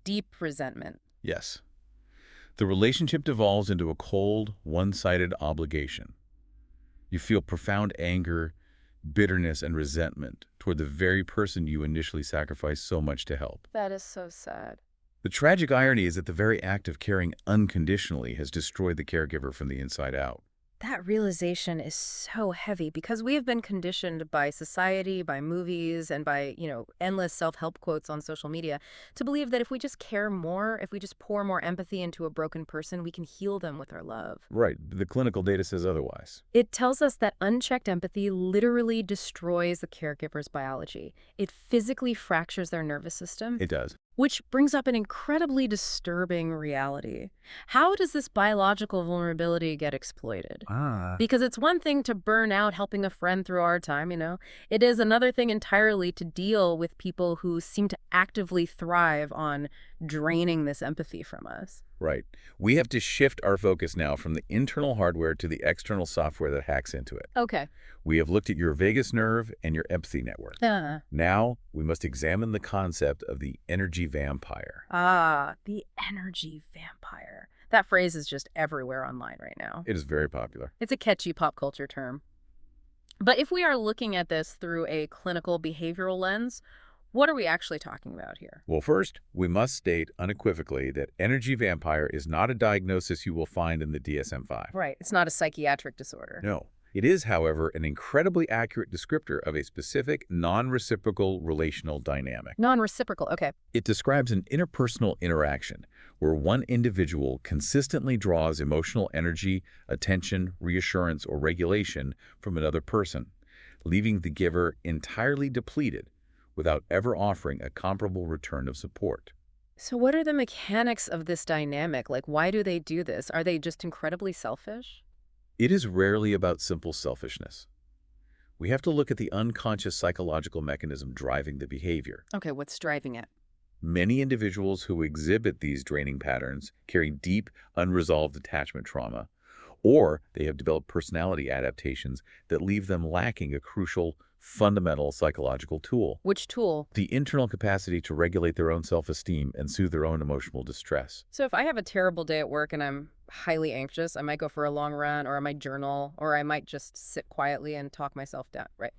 Speaker 1: deep resentment.
Speaker 2: Yes. The relationship devolves into a cold, one-sided obligation. You feel profound anger, bitterness, and resentment toward the very person you initially sacrificed so much to help.
Speaker 1: That is so sad.
Speaker 2: The tragic irony is that the very act of caring unconditionally has destroyed the caregiver from the inside out.
Speaker 1: That realization is so heavy because we have been conditioned by society, by movies, and by, endless self-help quotes on social media to believe that if we just care more, if we just pour more empathy into a broken person, we can heal them with our love.
Speaker 2: Right. The clinical data says otherwise.
Speaker 1: It tells us that unchecked empathy literally destroys the caregiver's biology. It physically fractures their nervous system.
Speaker 2: It does.
Speaker 1: Which brings up an incredibly disturbing reality. How does this biological vulnerability get exploited? Because it's one thing to burn out helping a friend through our time, It is another thing entirely to deal with people who seem to actively thrive on draining this empathy from us.
Speaker 2: Right. We have to shift our focus now from the internal hardware to the external software that hacks into it.
Speaker 1: Okay.
Speaker 2: We have looked at your vagus nerve and your empathy network. Now, we must examine the concept of the energy vampire.
Speaker 1: The energy vampire. That phrase is just everywhere online right now.
Speaker 2: It is very popular.
Speaker 1: It's a catchy pop culture term. But if we are looking at this through a clinical behavioral lens, What are we actually talking about here?
Speaker 2: Well, first, we must state unequivocally that energy vampire is not a diagnosis you will find in the DSM-5.
Speaker 1: Right. It's not a psychiatric disorder.
Speaker 2: No. It is, however, an incredibly accurate descriptor of a specific non-reciprocal relational dynamic.
Speaker 1: Non-reciprocal. Okay.
Speaker 2: It describes an interpersonal interaction where one individual consistently draws emotional energy, attention, reassurance, or regulation from another person, leaving the giver entirely depleted without ever offering a comparable return of support.
Speaker 1: So what are the mechanics of this dynamic? Like, why do they do this? Are they just incredibly selfish?
Speaker 2: It is rarely about simple selfishness. We have to look at the unconscious psychological mechanism driving the behavior.
Speaker 1: Okay, what's driving it?
Speaker 2: Many individuals who exhibit these draining patterns carry deep, unresolved attachment trauma, or they have developed personality adaptations that leave them lacking a crucial, fundamental psychological tool.
Speaker 1: Which tool?
Speaker 2: The internal capacity to regulate their own self-esteem and soothe their own emotional distress.
Speaker 1: So if I have a terrible day at work and I'm highly anxious, I might go for a long run, or I might journal, or I might just sit quietly and talk myself down, right?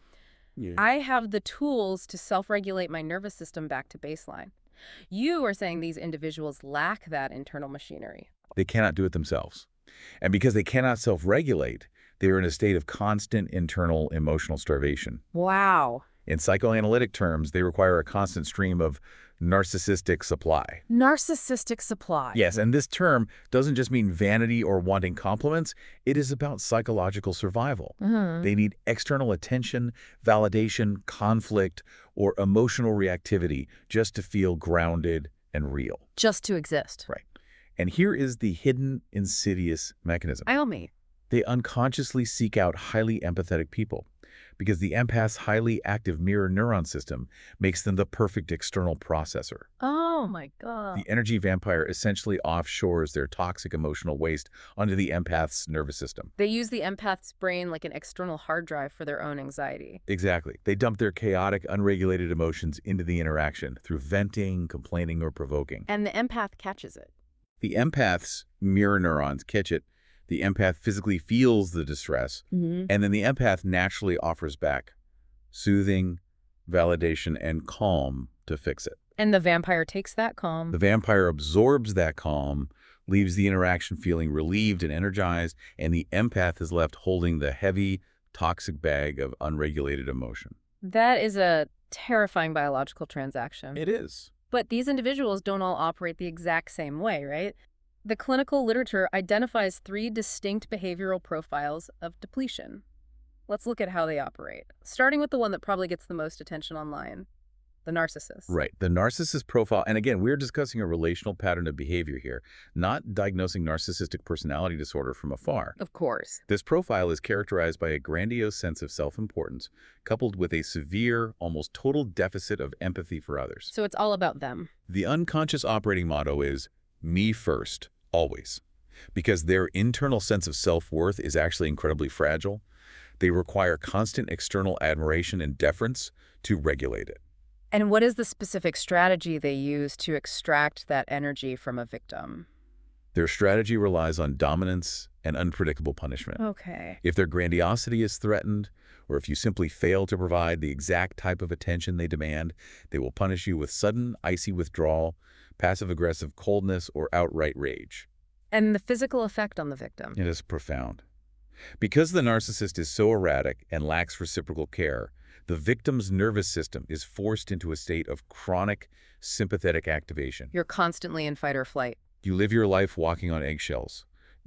Speaker 2: Yeah.
Speaker 1: I have the tools to self-regulate my nervous system back to baseline. You are saying these individuals lack that internal machinery.
Speaker 2: They cannot do it themselves. And because they cannot self-regulate, they are in a state of constant internal emotional starvation.
Speaker 1: Wow.
Speaker 2: In psychoanalytic terms, they require a constant stream of narcissistic supply.
Speaker 1: Narcissistic supply.
Speaker 2: Yes, and this term doesn't just mean vanity or wanting compliments. It is about psychological survival. They need external attention, validation, conflict, or emotional reactivity just to feel grounded and real.
Speaker 1: Just to exist.
Speaker 2: Right. And here is the hidden, insidious mechanism.
Speaker 1: Tell me.
Speaker 2: They unconsciously seek out highly empathetic people because the empath's highly active mirror neuron system makes them the perfect external processor.
Speaker 1: Oh my God.
Speaker 2: The energy vampire essentially offshores their toxic emotional waste onto the empath's nervous system.
Speaker 1: They use the empath's brain like an external hard drive for their own anxiety.
Speaker 2: Exactly. They dump their chaotic, unregulated emotions into the interaction through venting, complaining, or provoking.
Speaker 1: And the empath catches it.
Speaker 2: The empath's mirror neurons catch it. The empath physically feels the distress, and then the empath naturally offers back soothing, validation, and calm to fix it.
Speaker 1: And the vampire takes that calm.
Speaker 2: The vampire absorbs that calm, leaves the interaction feeling relieved and energized, and the empath is left holding the heavy, toxic bag of unregulated emotion.
Speaker 1: That is a terrifying biological transaction.
Speaker 2: It is.
Speaker 1: But these individuals don't all operate the exact same way, right? The clinical literature identifies 3 distinct behavioral profiles of depletion. Let's look at how they operate, starting with the one that probably gets the most attention online, the narcissist.
Speaker 2: Right. The narcissist profile, and again, we're discussing a relational pattern of behavior here, not diagnosing narcissistic personality disorder from afar.
Speaker 1: Of course.
Speaker 2: This profile is characterized by a grandiose sense of self-importance, coupled with a severe, almost total deficit of empathy for others.
Speaker 1: So it's all about them.
Speaker 2: The unconscious operating motto is, me first, always. Because their internal sense of self-worth is actually incredibly fragile, they require constant external admiration and deference to regulate it.
Speaker 1: And what is the specific strategy they use to extract that energy from a victim?
Speaker 2: Their strategy relies on dominance and unpredictable punishment.
Speaker 1: Okay.
Speaker 2: If their grandiosity is threatened, or if you simply fail to provide the exact type of attention they demand, they will punish you with sudden, icy withdrawal, passive-aggressive coldness, or outright rage.
Speaker 1: And the physical effect on the victim?
Speaker 2: It is profound. Because the narcissist is so erratic and lacks reciprocal care, the victim's nervous system is forced into a state of chronic sympathetic activation.
Speaker 1: You're constantly in fight or flight.
Speaker 2: You live your life walking on eggshells.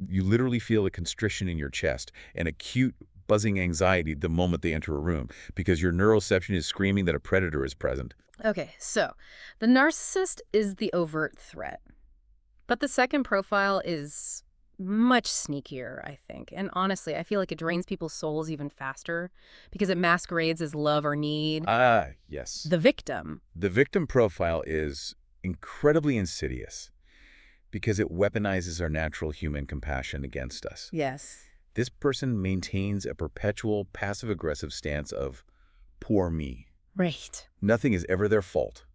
Speaker 2: You literally feel a constriction in your chest and acute buzzing anxiety the moment they enter a room because your neuroception is screaming that a predator is present.
Speaker 1: Okay, so the narcissist is the overt threat. But the second profile is much sneakier, I think. And honestly, I feel like it drains people's souls even faster because it masquerades as love or need.
Speaker 2: Ah, yes.
Speaker 1: The victim.
Speaker 2: The victim profile is incredibly insidious because it weaponizes our natural human compassion against us.
Speaker 1: Yes.
Speaker 2: This person maintains a perpetual passive-aggressive stance of, poor me.
Speaker 1: Right.
Speaker 2: Nothing is ever their fault.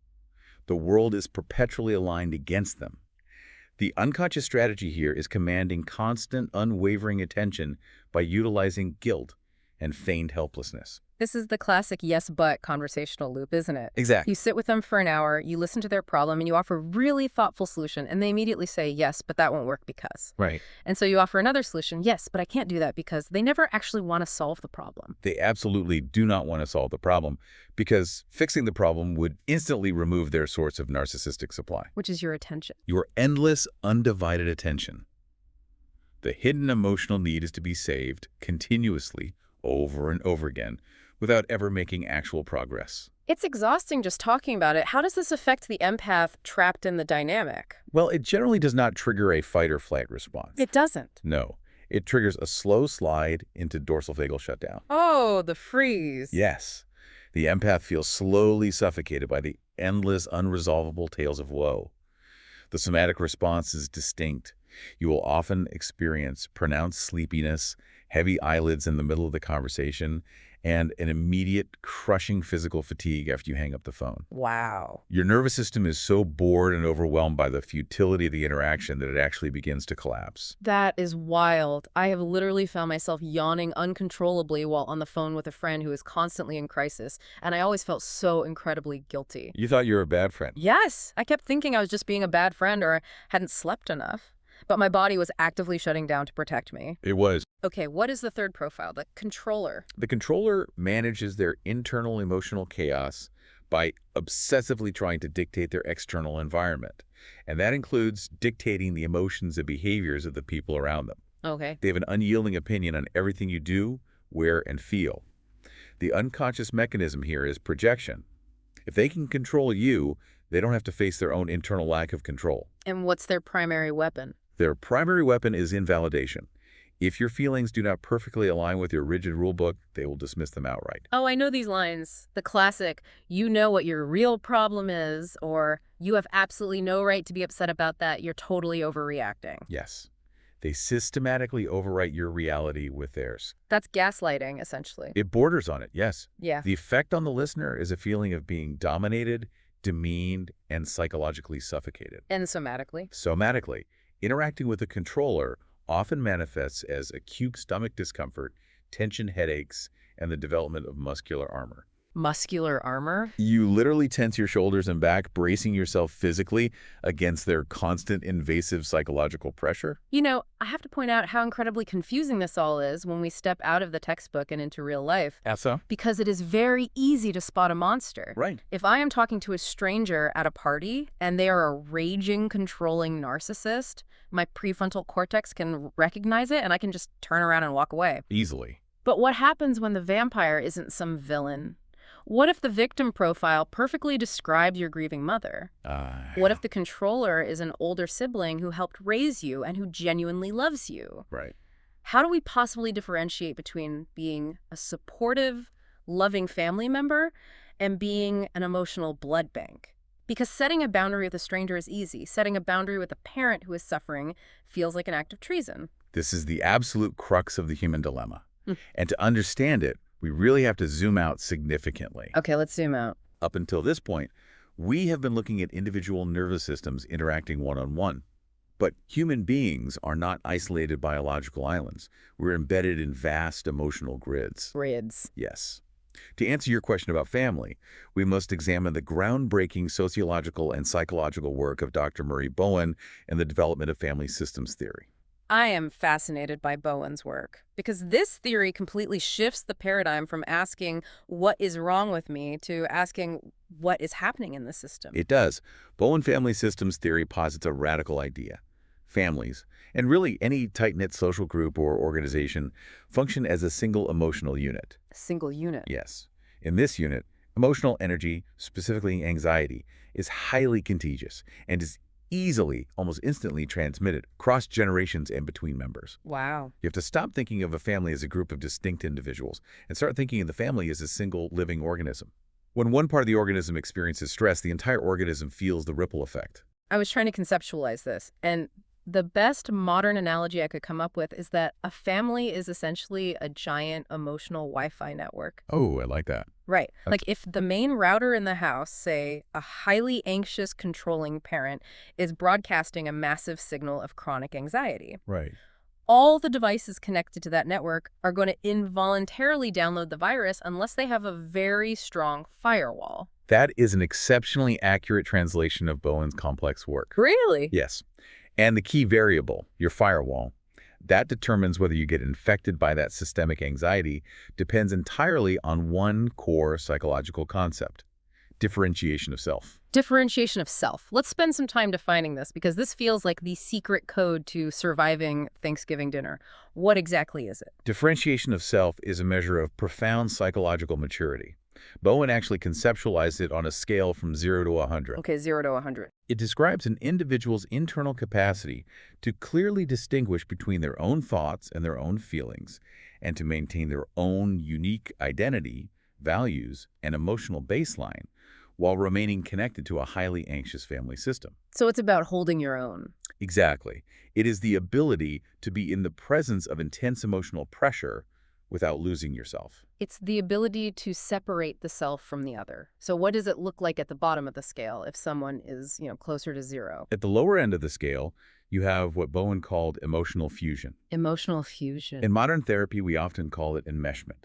Speaker 2: The world is perpetually aligned against them. The unconscious strategy here is commanding constant, unwavering attention by utilizing guilt and feigned helplessness.
Speaker 1: This is the classic yes but conversational loop, isn't it?
Speaker 2: Exactly.
Speaker 1: You sit with them for an hour, you listen to their problem, and you offer a really thoughtful solution, and they immediately say, yes, but that won't work because.
Speaker 2: Right.
Speaker 1: And so you offer another solution, yes, but I can't do that because they never actually want to solve the problem.
Speaker 2: They absolutely do not want to solve the problem because fixing the problem would instantly remove their source of narcissistic supply.
Speaker 1: Which is your attention.
Speaker 2: Your endless, undivided attention. The hidden emotional need is to be saved continuously over and over again without ever making actual progress.
Speaker 1: It's exhausting just talking about it. How does this affect the empath trapped in the dynamic?
Speaker 2: Well, it generally does not trigger a fight or flight response.
Speaker 1: It doesn't.
Speaker 2: No. It triggers a slow slide into dorsal vagal shutdown.
Speaker 1: Oh, the freeze.
Speaker 2: Yes. The empath feels slowly suffocated by the endless, unresolvable tales of woe. The somatic response is distinct. You will often experience pronounced sleepiness, heavy eyelids in the middle of the conversation, and an immediate crushing physical fatigue after you hang up the phone.
Speaker 1: Wow.
Speaker 2: Your nervous system is so bored and overwhelmed by the futility of the interaction that it actually begins to collapse.
Speaker 1: That is wild. I have literally found myself yawning uncontrollably while on the phone with a friend who is constantly in crisis, and I always felt so incredibly guilty.
Speaker 2: You thought you were a bad friend.
Speaker 1: Yes, I kept thinking I was just being a bad friend or hadn't slept enough. But my body was actively shutting down to protect me.
Speaker 2: It was.
Speaker 1: Okay, what is the third profile, the controller?
Speaker 2: The controller manages their internal emotional chaos by obsessively trying to dictate their external environment. And that includes dictating the emotions and behaviors of the people around them.
Speaker 1: Okay.
Speaker 2: They have an unyielding opinion on everything you do, wear, and feel. The unconscious mechanism here is projection. If they can control you, they don't have to face their own internal lack of control.
Speaker 1: And what's their primary weapon?
Speaker 2: Their primary weapon is invalidation. If your feelings do not perfectly align with your rigid rulebook, they will dismiss them outright.
Speaker 1: Oh, I know these lines. The classic, you know what your real problem is, or you have absolutely no right to be upset about that, you're totally overreacting.
Speaker 2: Yes. They systematically overwrite your reality with theirs.
Speaker 1: That's gaslighting, essentially.
Speaker 2: It borders on it, yes.
Speaker 1: Yeah.
Speaker 2: The effect on the listener is a feeling of being dominated, demeaned, and psychologically suffocated.
Speaker 1: And somatically?
Speaker 2: Somatically, interacting with a controller often manifests as acute stomach discomfort, tension headaches, and the development of muscular armor.
Speaker 1: Muscular armor?
Speaker 2: You literally tense your shoulders and back, bracing yourself physically against their constant invasive psychological pressure.
Speaker 1: You know, I have to point out how incredibly confusing this all is when we step out of the textbook and into real life.
Speaker 2: How so?
Speaker 1: Because it is very easy to spot a monster.
Speaker 2: Right.
Speaker 1: If I am talking to a stranger at a party and they are a raging, controlling narcissist, my prefrontal cortex can recognize it and I can just turn around and walk away.
Speaker 2: Easily.
Speaker 1: But what happens when the vampire isn't some villain? What if the victim profile perfectly describes your grieving mother? What if the controller is an older sibling who helped raise you and who genuinely loves you?
Speaker 2: Right.
Speaker 1: How do we possibly differentiate between being a supportive, loving family member and being an emotional blood bank? Because setting a boundary with a stranger is easy. Setting a boundary with a parent who is suffering feels like an act of treason.
Speaker 2: This is the absolute crux of the human dilemma. And to understand it, we really have to zoom out significantly.
Speaker 1: Okay, let's zoom out.
Speaker 2: Up until this point, we have been looking at individual nervous systems interacting one-on-one. But human beings are not isolated biological islands. We're embedded in vast emotional grids.
Speaker 1: Grids.
Speaker 2: Yes. To answer your question about family, we must examine the groundbreaking sociological and psychological work of Dr. Murray Bowen and the development of family systems theory.
Speaker 1: I am fascinated by Bowen's work because this theory completely shifts the paradigm from asking what is wrong with me to asking what is happening in the system.
Speaker 2: It does. Bowen family systems theory posits a radical idea. Families, and really any tight-knit social group or organization, function as a single emotional unit.
Speaker 1: A single unit.
Speaker 2: Yes. In this unit, emotional energy, specifically anxiety, is highly contagious and is easily, almost instantly transmitted across generations and between members.
Speaker 1: Wow.
Speaker 2: You have to stop thinking of a family as a group of distinct individuals and start thinking of the family as a single living organism. When one part of the organism experiences stress, the entire organism feels the ripple effect.
Speaker 1: I was trying to conceptualize this, and the best modern analogy I could come up with is that a family is essentially a giant emotional Wi-Fi network.
Speaker 2: Oh, I like that.
Speaker 1: Right. Like if the main router in the house, say a highly anxious, controlling parent, is broadcasting a massive signal of chronic anxiety.
Speaker 2: Right.
Speaker 1: all the devices connected to that network are going to involuntarily download the virus unless they have a very strong firewall.
Speaker 2: That is an exceptionally accurate translation of Bowen's complex work.
Speaker 1: Really?
Speaker 2: Yes. And the key variable, your firewall, that determines whether you get infected by that systemic anxiety depends entirely on one core psychological concept: differentiation of self.
Speaker 1: Differentiation of self. Let's spend some time defining this because this feels like the secret code to surviving Thanksgiving dinner. What exactly is it?
Speaker 2: Differentiation of self is a measure of profound psychological maturity. Bowen actually conceptualized it on a scale from 0 to 100.
Speaker 1: Okay, 0 to 100.
Speaker 2: It describes an individual's internal capacity to clearly distinguish between their own thoughts and their own feelings, and to maintain their own unique identity, values, and emotional baseline, while remaining connected to a highly anxious family system.
Speaker 1: So it's about holding your own.
Speaker 2: Exactly. It is the ability to be in the presence of intense emotional pressure without losing yourself.
Speaker 1: It's the ability to separate the self from the other. So what does it look like at the bottom of the scale if someone is, closer to 0?
Speaker 2: At the lower end of the scale, you have what Bowen called emotional fusion.
Speaker 1: Emotional fusion.
Speaker 2: In modern therapy, we often call it enmeshment.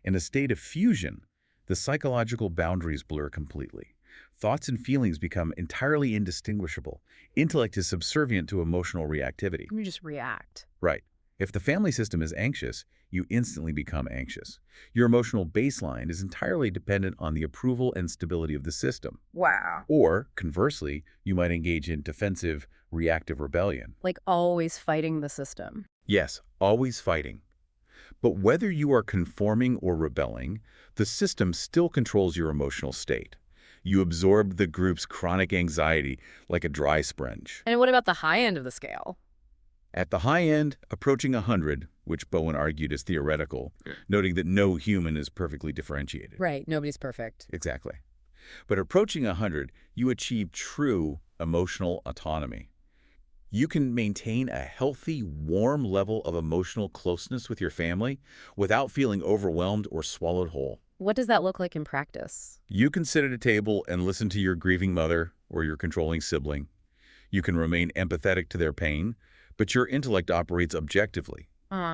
Speaker 2: In a state of fusion, the psychological boundaries blur completely. Thoughts and feelings become entirely indistinguishable. Intellect is subservient to emotional reactivity.
Speaker 1: You just react.
Speaker 2: Right. If the family system is anxious, you instantly become anxious. Your emotional baseline is entirely dependent on the approval and stability of the system.
Speaker 1: Wow.
Speaker 2: Or, conversely, you might engage in defensive, reactive rebellion.
Speaker 1: Like always fighting the system.
Speaker 2: Yes, always fighting. But whether you are conforming or rebelling, the system still controls your emotional state. You absorb the group's chronic anxiety like a dry sponge.
Speaker 1: And what about the high end of the scale?
Speaker 2: At the high end, approaching 100, which Bowen argued is theoretical, noting that no human is perfectly differentiated.
Speaker 1: Right, nobody's perfect.
Speaker 2: Exactly. But approaching 100, you achieve true emotional autonomy. You can maintain a healthy, warm level of emotional closeness with your family without feeling overwhelmed or swallowed whole.
Speaker 1: What does that look like in practice?
Speaker 2: You can sit at a table and listen to your grieving mother or your controlling sibling. You can remain empathetic to their pain, but your intellect operates objectively.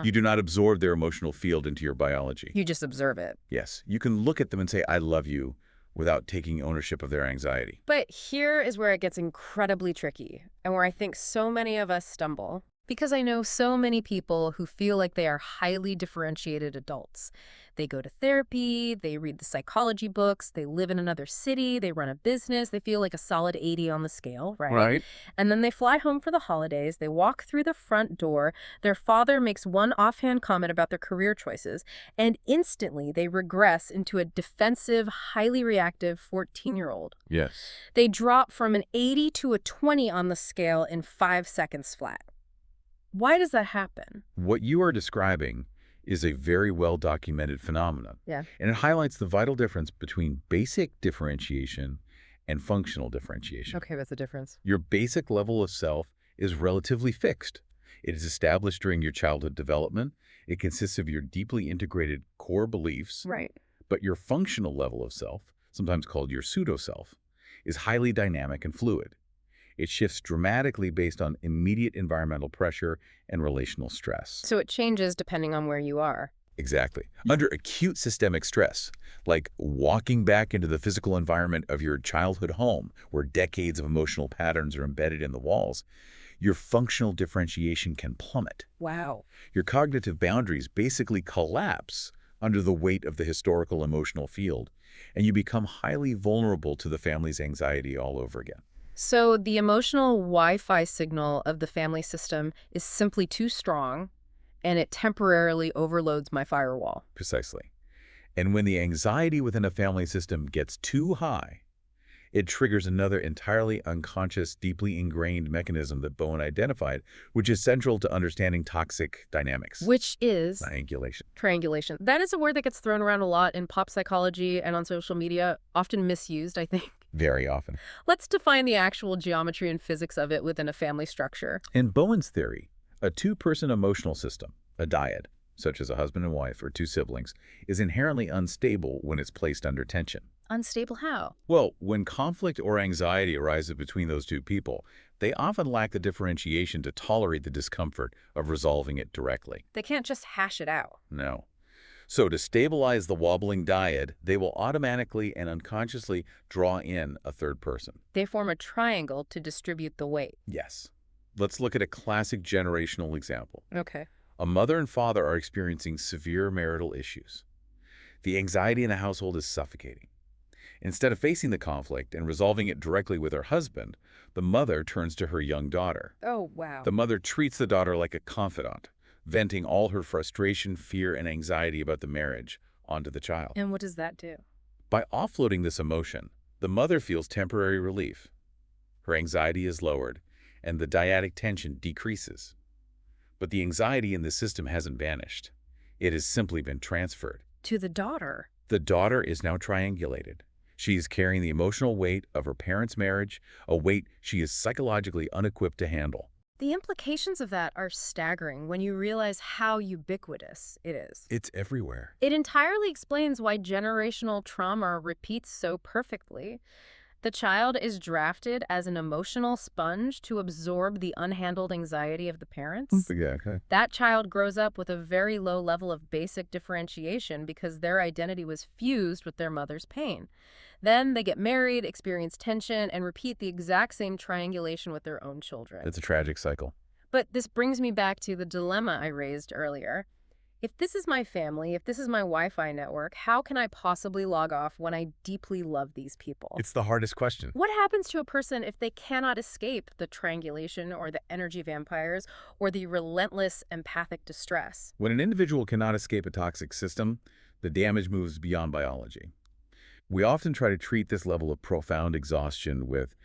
Speaker 2: You do not absorb their emotional field into your biology.
Speaker 1: You just observe it.
Speaker 2: Yes, you can look at them and say, I love you, without taking ownership of their anxiety.
Speaker 1: But here is where it gets incredibly tricky, and where I think so many of us stumble, because I know so many people who feel like they are highly differentiated adults. They go to therapy, they read the psychology books, they live in another city, they run a business, they feel like a solid 80 on the scale, right?
Speaker 2: Right.
Speaker 1: And then they fly home for the holidays, they walk through the front door, their father makes one offhand comment about their career choices, and instantly they regress into a defensive, highly reactive 14-year-old.
Speaker 2: Yes.
Speaker 1: They drop from an 80 to a 20 on the scale in 5 seconds flat. Why does that happen?
Speaker 2: What you are describing is a very well-documented phenomenon.
Speaker 1: Yeah.
Speaker 2: And it highlights the vital difference between basic differentiation and functional differentiation.
Speaker 1: Okay, what's the difference?
Speaker 2: Your basic level of self is relatively fixed. It is established during your childhood development. It consists of your deeply integrated core beliefs.
Speaker 1: Right.
Speaker 2: But your functional level of self, sometimes called your pseudo-self, is highly dynamic and fluid. It shifts dramatically based on immediate environmental pressure and relational stress.
Speaker 1: So it changes depending on where you are.
Speaker 2: Exactly. Under acute systemic stress, like walking back into the physical environment of your childhood home, where decades of emotional patterns are embedded in the walls, your functional differentiation can plummet.
Speaker 1: Wow.
Speaker 2: Your cognitive boundaries basically collapse under the weight of the historical emotional field, and you become highly vulnerable to the family's anxiety all over again.
Speaker 1: So the emotional Wi-Fi signal of the family system is simply too strong, and it temporarily overloads my firewall.
Speaker 2: Precisely. And when the anxiety within a family system gets too high, it triggers another entirely unconscious, deeply ingrained mechanism that Bowen identified, which is central to understanding toxic dynamics.
Speaker 1: Which is?
Speaker 2: Triangulation.
Speaker 1: Triangulation. That is a word that gets thrown around a lot in pop psychology and on social media, often misused, I think.
Speaker 2: Very often.
Speaker 1: Let's define the actual geometry and physics of it within a family structure.
Speaker 2: In Bowen's theory, a two-person emotional system, a dyad, such as a husband and wife or two siblings, is inherently unstable when it's placed under tension.
Speaker 1: Unstable how?
Speaker 2: Well, when conflict or anxiety arises between those two people, they often lack the differentiation to tolerate the discomfort of resolving it directly.
Speaker 1: They can't just hash it out.
Speaker 2: No. So to stabilize the wobbling dyad, they will automatically and unconsciously draw in a third person.
Speaker 1: They form a triangle to distribute the weight.
Speaker 2: Yes. Let's look at a classic generational example.
Speaker 1: Okay.
Speaker 2: A mother and father are experiencing severe marital issues. The anxiety in the household is suffocating. Instead of facing the conflict and resolving it directly with her husband, the mother turns to her young daughter.
Speaker 1: Oh, wow.
Speaker 2: The mother treats the daughter like a confidant, venting all her frustration, fear, and anxiety about the marriage onto the child.
Speaker 1: And what does that do?
Speaker 2: By offloading this emotion, the mother feels temporary relief. Her anxiety is lowered, and the dyadic tension decreases. But the anxiety in the system hasn't vanished. It has simply been transferred.
Speaker 1: To the daughter.
Speaker 2: The daughter is now triangulated. She is carrying the emotional weight of her parents' marriage, a weight she is psychologically unequipped to handle.
Speaker 1: The implications of that are staggering when you realize how ubiquitous it is.
Speaker 2: It's everywhere.
Speaker 1: It entirely explains why generational trauma repeats so perfectly. The child is drafted as an emotional sponge to absorb the unhandled anxiety of the parents.
Speaker 2: Yeah, okay.
Speaker 1: That child grows up with a very low level of basic differentiation because their identity was fused with their mother's pain. Then they get married, experience tension, and repeat the exact same triangulation with their own children.
Speaker 2: It's a tragic cycle.
Speaker 1: But this brings me back to the dilemma I raised earlier. If this is my family, if this is my Wi-Fi network, how can I possibly log off when I deeply love these people?
Speaker 2: It's the hardest question.
Speaker 1: What happens to a person if they cannot escape the triangulation or the energy vampires or the relentless empathic distress?
Speaker 2: When an individual cannot escape a toxic system, the damage moves beyond biology. We often try to treat this level of profound exhaustion with,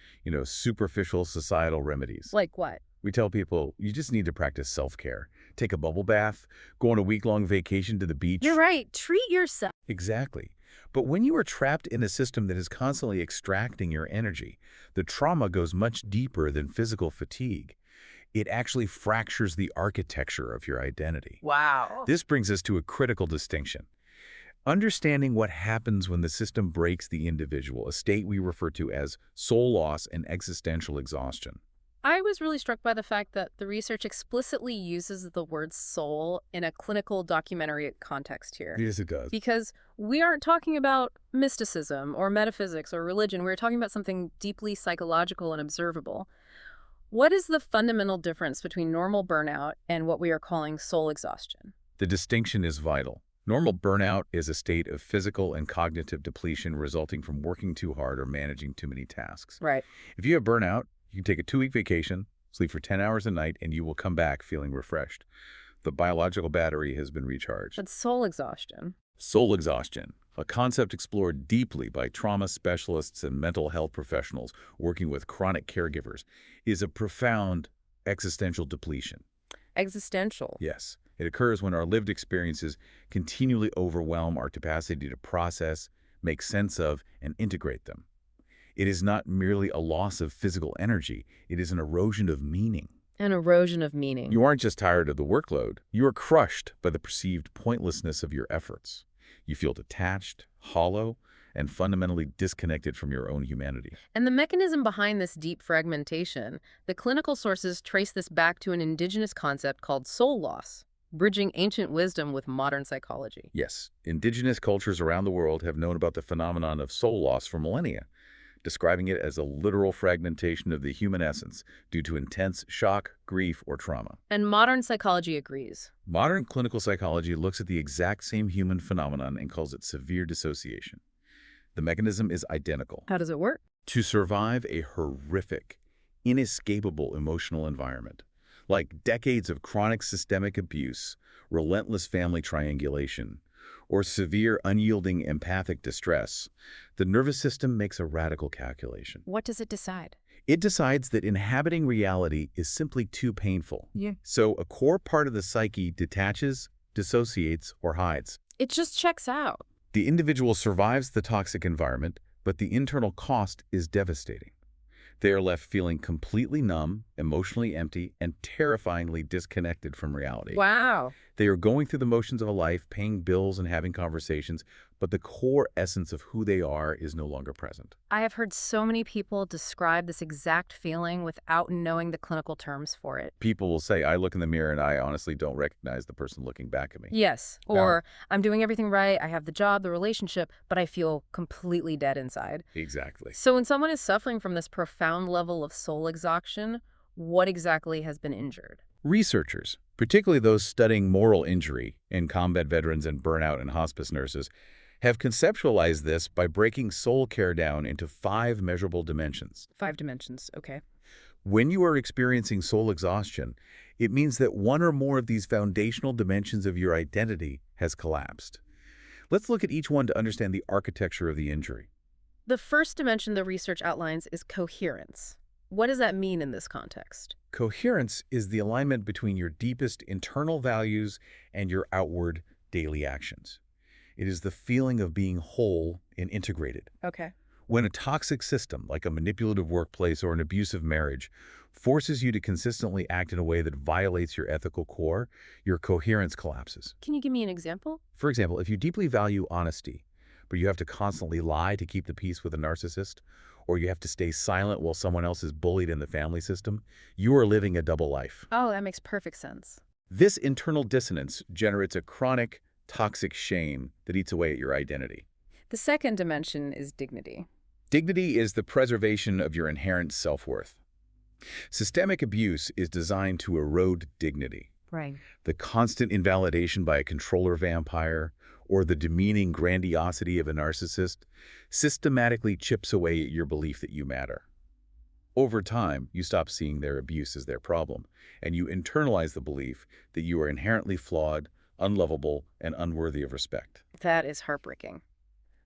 Speaker 2: superficial societal remedies.
Speaker 1: Like what?
Speaker 2: We tell people, you just need to practice self-care. Take a bubble bath, go on a week-long vacation to the beach.
Speaker 1: You're right. Treat yourself.
Speaker 2: Exactly. But when you are trapped in a system that is constantly extracting your energy, the trauma goes much deeper than physical fatigue. It actually fractures the architecture of your identity.
Speaker 1: Wow.
Speaker 2: This brings us to a critical distinction. Understanding what happens when the system breaks the individual, a state we refer to as soul loss and existential exhaustion.
Speaker 1: I was really struck by the fact that the research explicitly uses the word soul in a clinical documentary context here.
Speaker 2: Yes, it does.
Speaker 1: Because we aren't talking about mysticism or metaphysics or religion. We're talking about something deeply psychological and observable. What is the fundamental difference between normal burnout and what we are calling soul exhaustion?
Speaker 2: The distinction is vital. Normal burnout is a state of physical and cognitive depletion resulting from working too hard or managing too many tasks.
Speaker 1: Right.
Speaker 2: If you have burnout, you can take a 2-week vacation, sleep for 10 hours a night, and you will come back feeling refreshed. The biological battery has been recharged.
Speaker 1: But soul exhaustion.
Speaker 2: Soul exhaustion, a concept explored deeply by trauma specialists and mental health professionals working with chronic caregivers, is a profound existential depletion.
Speaker 1: Existential.
Speaker 2: Yes, it occurs when our lived experiences continually overwhelm our capacity to process, make sense of, and integrate them. It is not merely a loss of physical energy, it is an erosion of meaning.
Speaker 1: An erosion of meaning.
Speaker 2: You aren't just tired of the workload, you are crushed by the perceived pointlessness of your efforts. You feel detached, hollow, and fundamentally disconnected from your own humanity.
Speaker 1: And the mechanism behind this deep fragmentation, the clinical sources trace this back to an indigenous concept called soul loss, bridging ancient wisdom with modern psychology.
Speaker 2: Yes, indigenous cultures around the world have known about the phenomenon of soul loss for millennia, describing it as a literal fragmentation of the human essence due to intense shock, grief, or trauma.
Speaker 1: And modern psychology agrees.
Speaker 2: Modern clinical psychology looks at the exact same human phenomenon and calls it severe dissociation. The mechanism is identical.
Speaker 1: How does it work?
Speaker 2: To survive a horrific, inescapable emotional environment, like decades of chronic systemic abuse, relentless family triangulation, or severe unyielding empathic distress, the nervous system makes a radical calculation.
Speaker 1: What does it decide?
Speaker 2: It decides that inhabiting reality is simply too painful.
Speaker 1: Yeah.
Speaker 2: So a core part of the psyche detaches, dissociates, or hides.
Speaker 1: It just checks out.
Speaker 2: The individual survives the toxic environment, but the internal cost is devastating. They are left feeling completely numb, emotionally empty, and terrifyingly disconnected from reality.
Speaker 1: Wow.
Speaker 2: They are going through the motions of a life, paying bills and having conversations, but the core essence of who they are is no longer present.
Speaker 1: I have heard so many people describe this exact feeling without knowing the clinical terms for it.
Speaker 2: People will say, I look in the mirror and I honestly don't recognize the person looking back at me.
Speaker 1: Yes.
Speaker 2: Now,
Speaker 1: Or I'm doing everything right, I have the job, the relationship, but I feel completely dead inside.
Speaker 2: exactly.
Speaker 1: So when someone is suffering from this profound level of soul exhaustion, what exactly has been injured?
Speaker 2: Researchers, particularly those studying moral injury in combat veterans and burnout and hospice nurses, have conceptualized this by breaking soul care down into 5 measurable dimensions.
Speaker 1: 5 dimensions, okay.
Speaker 2: When you are experiencing soul exhaustion, it means that one or more of these foundational dimensions of your identity has collapsed. Let's look at each one to understand the architecture of the injury.
Speaker 1: The first dimension the research outlines is coherence. What does that mean in this context?
Speaker 2: Coherence is the alignment between your deepest internal values and your outward daily actions. It is the feeling of being whole and integrated.
Speaker 1: Okay.
Speaker 2: When a toxic system, like a manipulative workplace or an abusive marriage, forces you to consistently act in a way that violates your ethical core, your coherence collapses.
Speaker 1: Can you give me an example?
Speaker 2: For example, if you deeply value honesty, but you have to constantly lie to keep the peace with a narcissist, or you have to stay silent while someone else is bullied in the family system, you are living a double life.
Speaker 1: Oh, that makes perfect sense.
Speaker 2: This internal dissonance generates a chronic, toxic shame that eats away at your identity.
Speaker 1: The second dimension is dignity.
Speaker 2: Dignity is the preservation of your inherent self-worth. Systemic abuse is designed to erode dignity.
Speaker 1: Right.
Speaker 2: The constant invalidation by a controller vampire or the demeaning grandiosity of a narcissist systematically chips away at your belief that you matter. Over time, you stop seeing their abuse as their problem, and you internalize the belief that you are inherently flawed, unlovable, and unworthy of respect.
Speaker 1: That is heartbreaking.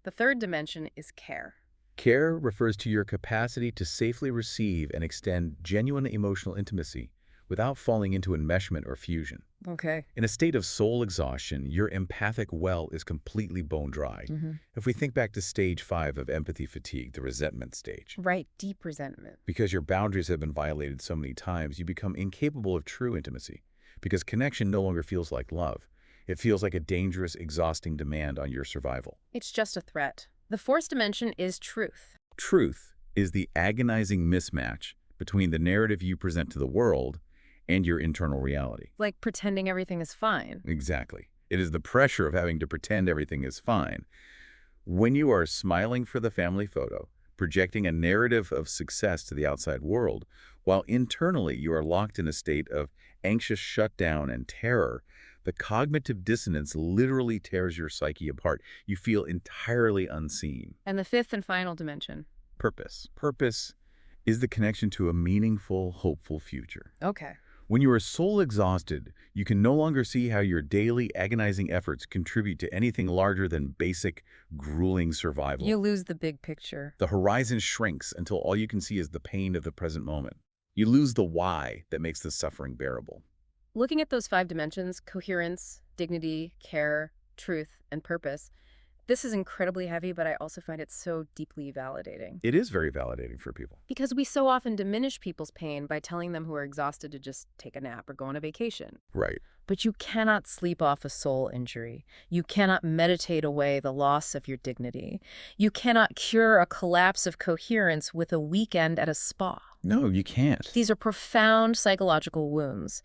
Speaker 1: The third dimension is care.
Speaker 2: Care refers to your capacity to safely receive and extend genuine emotional intimacy without falling into enmeshment or fusion.
Speaker 1: Okay.
Speaker 2: In a state of soul exhaustion, your empathic well is completely bone dry. If we think back to stage 5 of empathy fatigue, the resentment stage,
Speaker 1: Right, deep resentment.
Speaker 2: because your boundaries have been violated so many times, you become incapable of true intimacy, because connection no longer feels like love. It feels like a dangerous, exhausting demand on your survival.
Speaker 1: It's just a threat. The fourth dimension is truth.
Speaker 2: Truth is the agonizing mismatch between the narrative you present to the world and your internal reality.
Speaker 1: Like pretending everything is fine.
Speaker 2: Exactly. It is the pressure of having to pretend everything is fine. When you are smiling for the family photo, projecting a narrative of success to the outside world, while internally you are locked in a state of anxious shutdown and terror, the cognitive dissonance literally tears your psyche apart. You feel entirely unseen.
Speaker 1: And the fifth and final dimension.
Speaker 2: Purpose. Purpose is the connection to a meaningful, hopeful future.
Speaker 1: Okay.
Speaker 2: When you are soul exhausted, you can no longer see how your daily agonizing efforts contribute to anything larger than basic, grueling survival.
Speaker 1: You lose the big picture.
Speaker 2: The horizon shrinks until all you can see is the pain of the present moment. You lose the why that makes the suffering bearable.
Speaker 1: Looking at those 5 dimensions, coherence, dignity, care, truth, and purpose, this is incredibly heavy, but I also find it so deeply validating.
Speaker 2: It is very validating for people.
Speaker 1: Because we so often diminish people's pain by telling them who are exhausted to just take a nap or go on a vacation.
Speaker 2: Right.
Speaker 1: But you cannot sleep off a soul injury. You cannot meditate away the loss of your dignity. You cannot cure a collapse of coherence with a weekend at a spa.
Speaker 2: No, you can't.
Speaker 1: These are profound psychological wounds.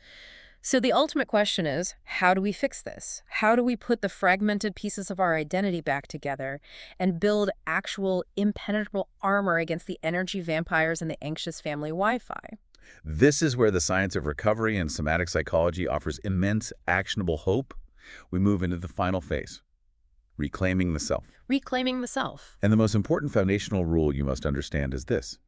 Speaker 1: So the ultimate question is, how do we fix this? How do we put the fragmented pieces of our identity back together and build actual impenetrable armor against the energy vampires and the anxious family Wi-Fi?
Speaker 2: This is where the science of recovery and somatic psychology offers immense, actionable hope. We move into the final phase, reclaiming the self.
Speaker 1: Reclaiming the self.
Speaker 2: And the most important foundational rule you must understand is this.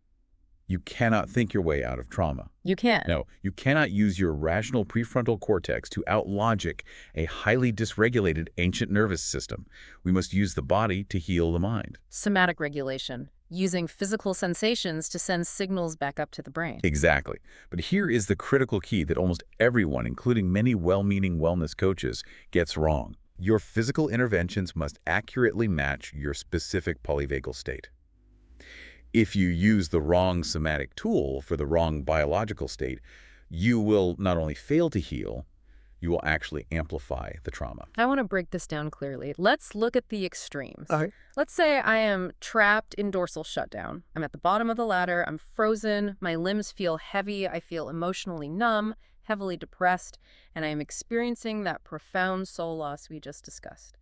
Speaker 2: You cannot think your way out of trauma.
Speaker 1: You can.
Speaker 2: No, you cannot use your rational prefrontal cortex to outlogic a highly dysregulated ancient nervous system. We must use the body to heal the mind.
Speaker 1: Somatic regulation, using physical sensations to send signals back up to the brain.
Speaker 2: Exactly. But here is the critical key that almost everyone, including many well-meaning wellness coaches, gets wrong. Your physical interventions must accurately match your specific polyvagal state. If you use the wrong somatic tool for the wrong biological state, you will not only fail to heal, you will actually amplify the trauma.
Speaker 1: I want to break this down clearly. Let's look at the extremes.
Speaker 2: Okay.
Speaker 1: Let's say I am trapped in dorsal shutdown. I'm at the bottom of the ladder. I'm frozen. My limbs feel heavy. I feel emotionally numb, heavily depressed, and I am experiencing that profound soul loss we just discussed.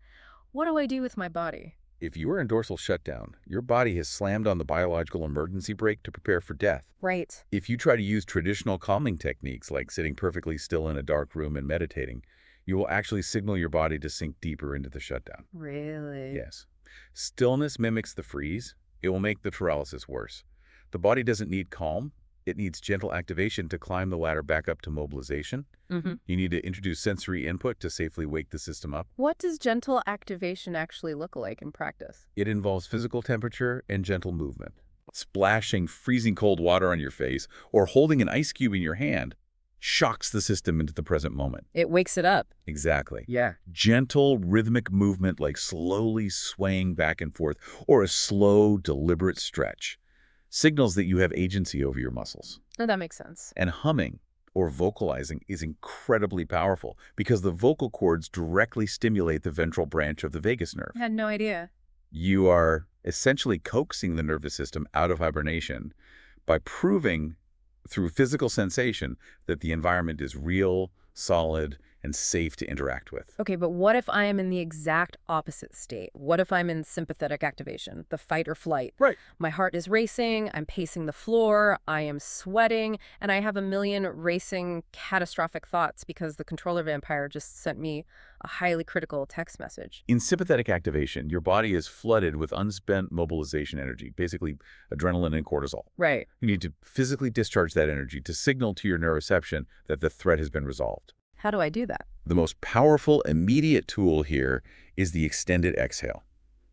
Speaker 1: What do I do with my body?
Speaker 2: If you are in dorsal shutdown, your body has slammed on the biological emergency brake to prepare for death.
Speaker 1: Right.
Speaker 2: If you try to use traditional calming techniques like sitting perfectly still in a dark room and meditating, you will actually signal your body to sink deeper into the shutdown.
Speaker 1: Really?
Speaker 2: Yes. Stillness mimics the freeze. It will make the paralysis worse. The body doesn't need calm. It needs gentle activation to climb the ladder back up to mobilization. You need to introduce sensory input to safely wake the system up.
Speaker 1: What does gentle activation actually look like in practice?
Speaker 2: It involves physical temperature and gentle movement. Splashing freezing cold water on your face or holding an ice cube in your hand shocks the system into the present moment.
Speaker 1: It wakes it up.
Speaker 2: Exactly.
Speaker 1: Yeah.
Speaker 2: Gentle, rhythmic movement like slowly swaying back and forth or a slow, deliberate stretch signals that you have agency over your muscles.
Speaker 1: Oh, that makes sense.
Speaker 2: And humming or vocalizing is incredibly powerful because the vocal cords directly stimulate the ventral branch of the vagus nerve.
Speaker 1: I had no idea.
Speaker 2: You are essentially coaxing the nervous system out of hibernation by proving through physical sensation that the environment is real, solid, and safe to interact with.
Speaker 1: Okay, but what if I am in the exact opposite state? What if I'm in sympathetic activation, the fight or flight?
Speaker 2: Right.
Speaker 1: My heart is racing, I'm pacing the floor, I am sweating, and I have a million racing catastrophic thoughts because the controller vampire just sent me a highly critical text message.
Speaker 2: In sympathetic activation, your body is flooded with unspent mobilization energy, basically adrenaline and cortisol.
Speaker 1: Right.
Speaker 2: You need to physically discharge that energy to signal to your neuroception that the threat has been resolved.
Speaker 1: How do I do that?
Speaker 2: The most powerful, immediate tool here is the extended exhale.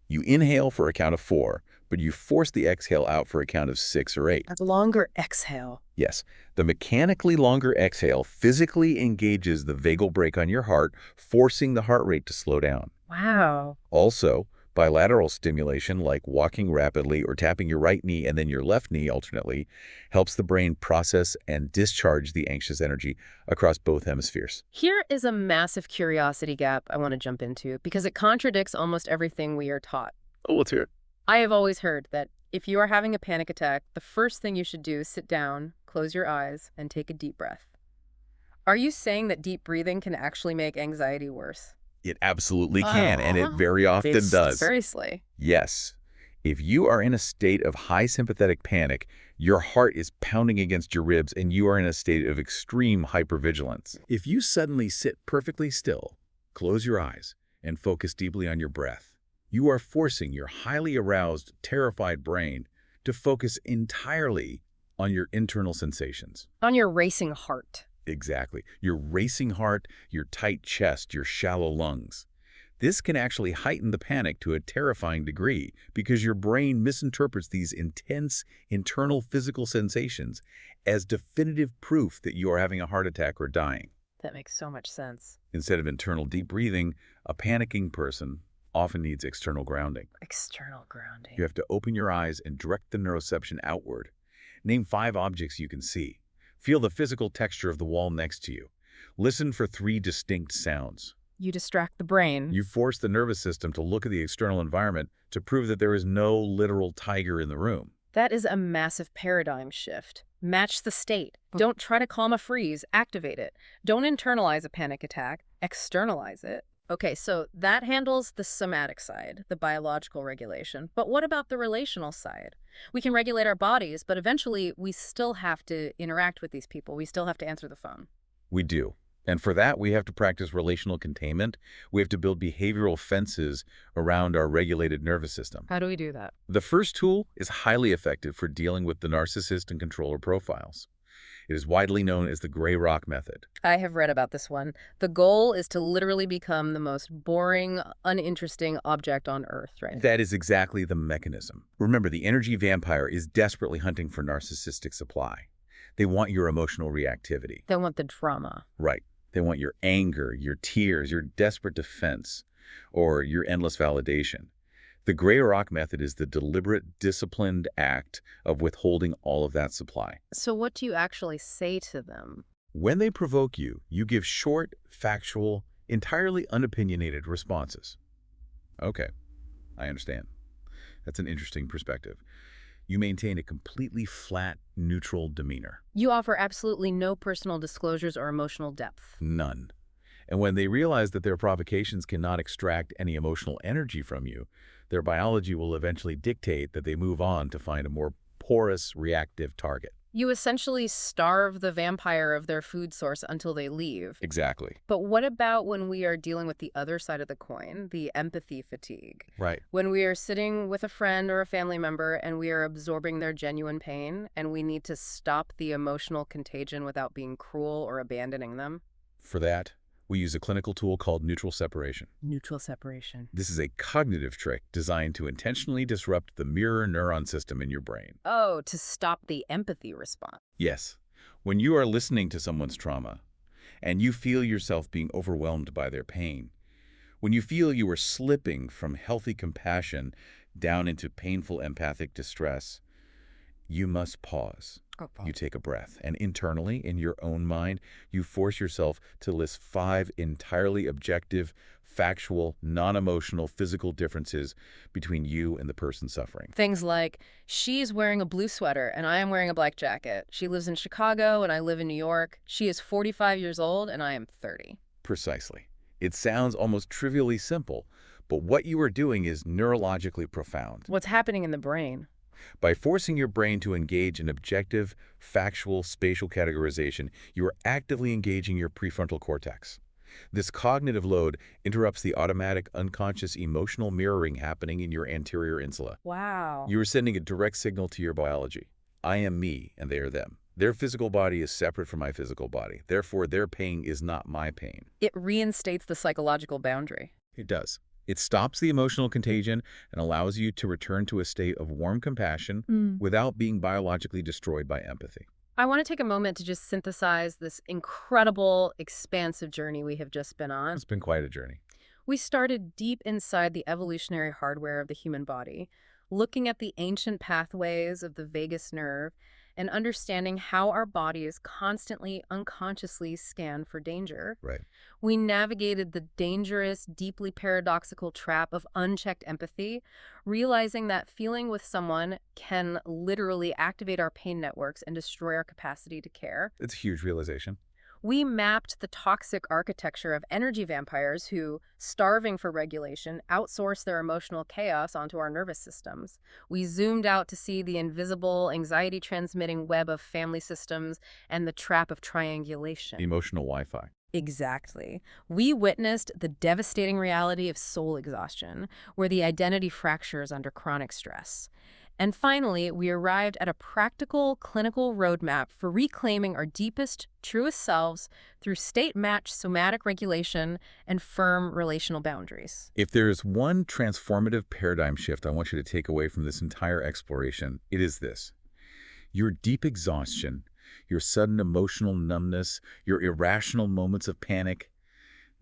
Speaker 2: You inhale for a count of 4, but you force the exhale out for a count of 6 or 8.
Speaker 1: A longer exhale.
Speaker 2: Yes, the mechanically longer exhale physically engages the vagal brake on your heart, forcing the heart rate to slow down.
Speaker 1: Wow.
Speaker 2: Also, bilateral stimulation, like walking rapidly or tapping your right knee and then your left knee alternately, helps the brain process and discharge the anxious energy across both hemispheres.
Speaker 1: Here is a massive curiosity gap I want to jump into because it contradicts almost everything we are taught.
Speaker 2: Oh, let's hear it.
Speaker 1: I have always heard that if you are having a panic attack, the first thing you should do is sit down, close your eyes, and take a deep breath. Are you saying that deep breathing can actually make anxiety worse?
Speaker 2: It absolutely can, and it very often does.
Speaker 1: Seriously.
Speaker 2: Yes. If you are in a state of high sympathetic panic, your heart is pounding against your ribs and you are in a state of extreme hypervigilance. If you suddenly sit perfectly still, close your eyes, and focus deeply on your breath, you are forcing your highly aroused, terrified brain to focus entirely on your internal sensations.
Speaker 1: On your racing heart.
Speaker 2: Exactly. Your racing heart, your tight chest, your shallow lungs. This can actually heighten the panic to a terrifying degree because your brain misinterprets these intense internal physical sensations as definitive proof that you are having a heart attack or dying.
Speaker 1: That makes so much sense.
Speaker 2: Instead of internal deep breathing, a panicking person often needs external grounding.
Speaker 1: External grounding.
Speaker 2: You have to open your eyes and direct the neuroception outward. Name 5 objects you can see. Feel the physical texture of the wall next to you. Listen for 3 distinct sounds.
Speaker 1: You distract the brain.
Speaker 2: You force the nervous system to look at the external environment to prove that there is no literal tiger in the room.
Speaker 1: That is a massive paradigm shift. Match the state. Don't try to calm a freeze, activate it. Don't internalize a panic attack, externalize it. Okay, so that handles the somatic side, the biological regulation. But what about the relational side? We can regulate our bodies, but eventually we still have to interact with these people. We still have to answer the phone.
Speaker 2: We do. And for that, we have to practice relational containment. We have to build behavioral fences around our regulated nervous system.
Speaker 1: How do we do that?
Speaker 2: The first tool is highly effective for dealing with the narcissist and controller profiles. It is widely known as the gray rock method.
Speaker 1: I have read about this one. The goal is to literally become the most boring, uninteresting object on Earth, right?
Speaker 2: That is exactly the mechanism. Remember, the energy vampire is desperately hunting for narcissistic supply. They want your emotional reactivity.
Speaker 1: They want the drama.
Speaker 2: Right. They want your anger, your tears, your desperate defense, or your endless validation. The The gray rock method is the deliberate, disciplined act of withholding all of that supply.
Speaker 1: So what do you actually say to them?
Speaker 2: When they provoke you, you give short, factual, entirely unopinionated responses. Okay, I understand. That's an interesting perspective. You maintain a completely flat, neutral demeanor.
Speaker 1: You offer absolutely no personal disclosures or emotional depth.
Speaker 2: None. And when they realize that their provocations cannot extract any emotional energy from you, their biology will eventually dictate that they move on to find a more porous, reactive target.
Speaker 1: You essentially starve the vampire of their food source until they leave.
Speaker 2: Exactly.
Speaker 1: But what about when we are dealing with the other side of the coin, the empathy fatigue?
Speaker 2: Right.
Speaker 1: When we are sitting with a friend or a family member and we are absorbing their genuine pain and we need to stop the emotional contagion without being cruel or abandoning them?
Speaker 2: For that, we use a clinical tool called neutral separation.
Speaker 1: Neutral separation.
Speaker 2: This is a cognitive trick designed to intentionally disrupt the mirror neuron system in your brain.
Speaker 1: Oh, to stop the empathy response.
Speaker 2: Yes, when you are listening to someone's trauma and you feel yourself being overwhelmed by their pain, when you feel you are slipping from healthy compassion down into painful empathic distress, you must pause. You take a breath, and internally, in your own mind, you force yourself to list 5 entirely objective, factual, non-emotional physical differences between you and the person suffering.
Speaker 1: Things like, she's wearing a blue sweater and I am wearing a black jacket. She lives in Chicago and I live in New York. She is 45 years old and I am 30.
Speaker 2: Precisely. It sounds almost trivially simple, but what you are doing is neurologically profound.
Speaker 1: What's happening in the brain?
Speaker 2: By forcing your brain to engage in objective, factual, spatial categorization, you are actively engaging your prefrontal cortex. This cognitive load interrupts the automatic, unconscious emotional mirroring happening in your anterior insula.
Speaker 1: Wow.
Speaker 2: You are sending a direct signal to your biology. I am me, and they are them. Their physical body is separate from my physical body. Therefore, their pain is not my pain.
Speaker 1: It reinstates the psychological boundary.
Speaker 2: It does. It stops the emotional contagion and allows you to return to a state of warm compassion without being biologically destroyed by empathy.
Speaker 1: I want to take a moment to just synthesize this incredible, expansive journey we have just been on.
Speaker 2: It's been quite a journey.
Speaker 1: We started deep inside the evolutionary hardware of the human body, looking at the ancient pathways of the vagus nerve and understanding how our bodies constantly, unconsciously scan for danger.
Speaker 2: Right.
Speaker 1: We navigated the dangerous, deeply paradoxical trap of unchecked empathy, realizing that feeling with someone can literally activate our pain networks and destroy our capacity to care.
Speaker 2: It's a huge realization.
Speaker 1: We mapped the toxic architecture of energy vampires who, starving for regulation, outsource their emotional chaos onto our nervous systems. We zoomed out to see the invisible, anxiety-transmitting web of family systems and the trap of triangulation.
Speaker 2: Emotional Wi-Fi.
Speaker 1: Exactly. We witnessed the devastating reality of soul exhaustion, where the identity fractures under chronic stress. And finally, we arrived at a practical, clinical roadmap for reclaiming our deepest, truest selves through state-matched somatic regulation and firm relational boundaries.
Speaker 2: If there is one transformative paradigm shift I want you to take away from this entire exploration, it is this. Your deep exhaustion, your sudden emotional numbness, your irrational moments of panic,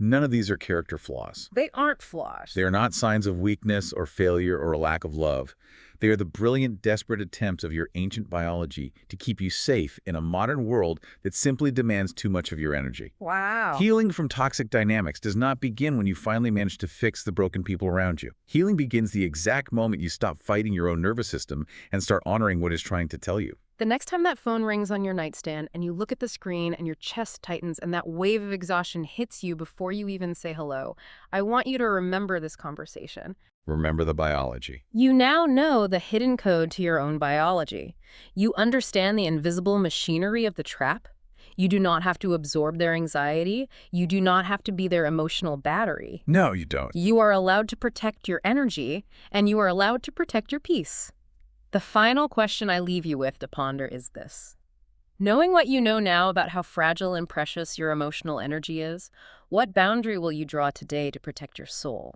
Speaker 2: none of these are character flaws.
Speaker 1: They aren't flaws.
Speaker 2: They are not signs of weakness or failure or a lack of love. They are the brilliant, desperate attempts of your ancient biology to keep you safe in a modern world that simply demands too much of your energy.
Speaker 1: Wow.
Speaker 2: Healing from toxic dynamics does not begin when you finally manage to fix the broken people around you. Healing begins the exact moment you stop fighting your own nervous system and start honoring what it's trying to tell you.
Speaker 1: The next time that phone rings on your nightstand and you look at the screen and your chest tightens and that wave of exhaustion hits you before you even say hello, I want you to remember this conversation.
Speaker 2: Remember the biology.
Speaker 1: You now know the hidden code to your own biology. You understand the invisible machinery of the trap. You do not have to absorb their anxiety. You do not have to be their emotional battery.
Speaker 2: No, you don't.
Speaker 1: You are allowed to protect your energy, and you are allowed to protect your peace. The final question I leave you with to ponder is this. Knowing what you know now about how fragile and precious your emotional energy is, what boundary will you draw today to protect your soul?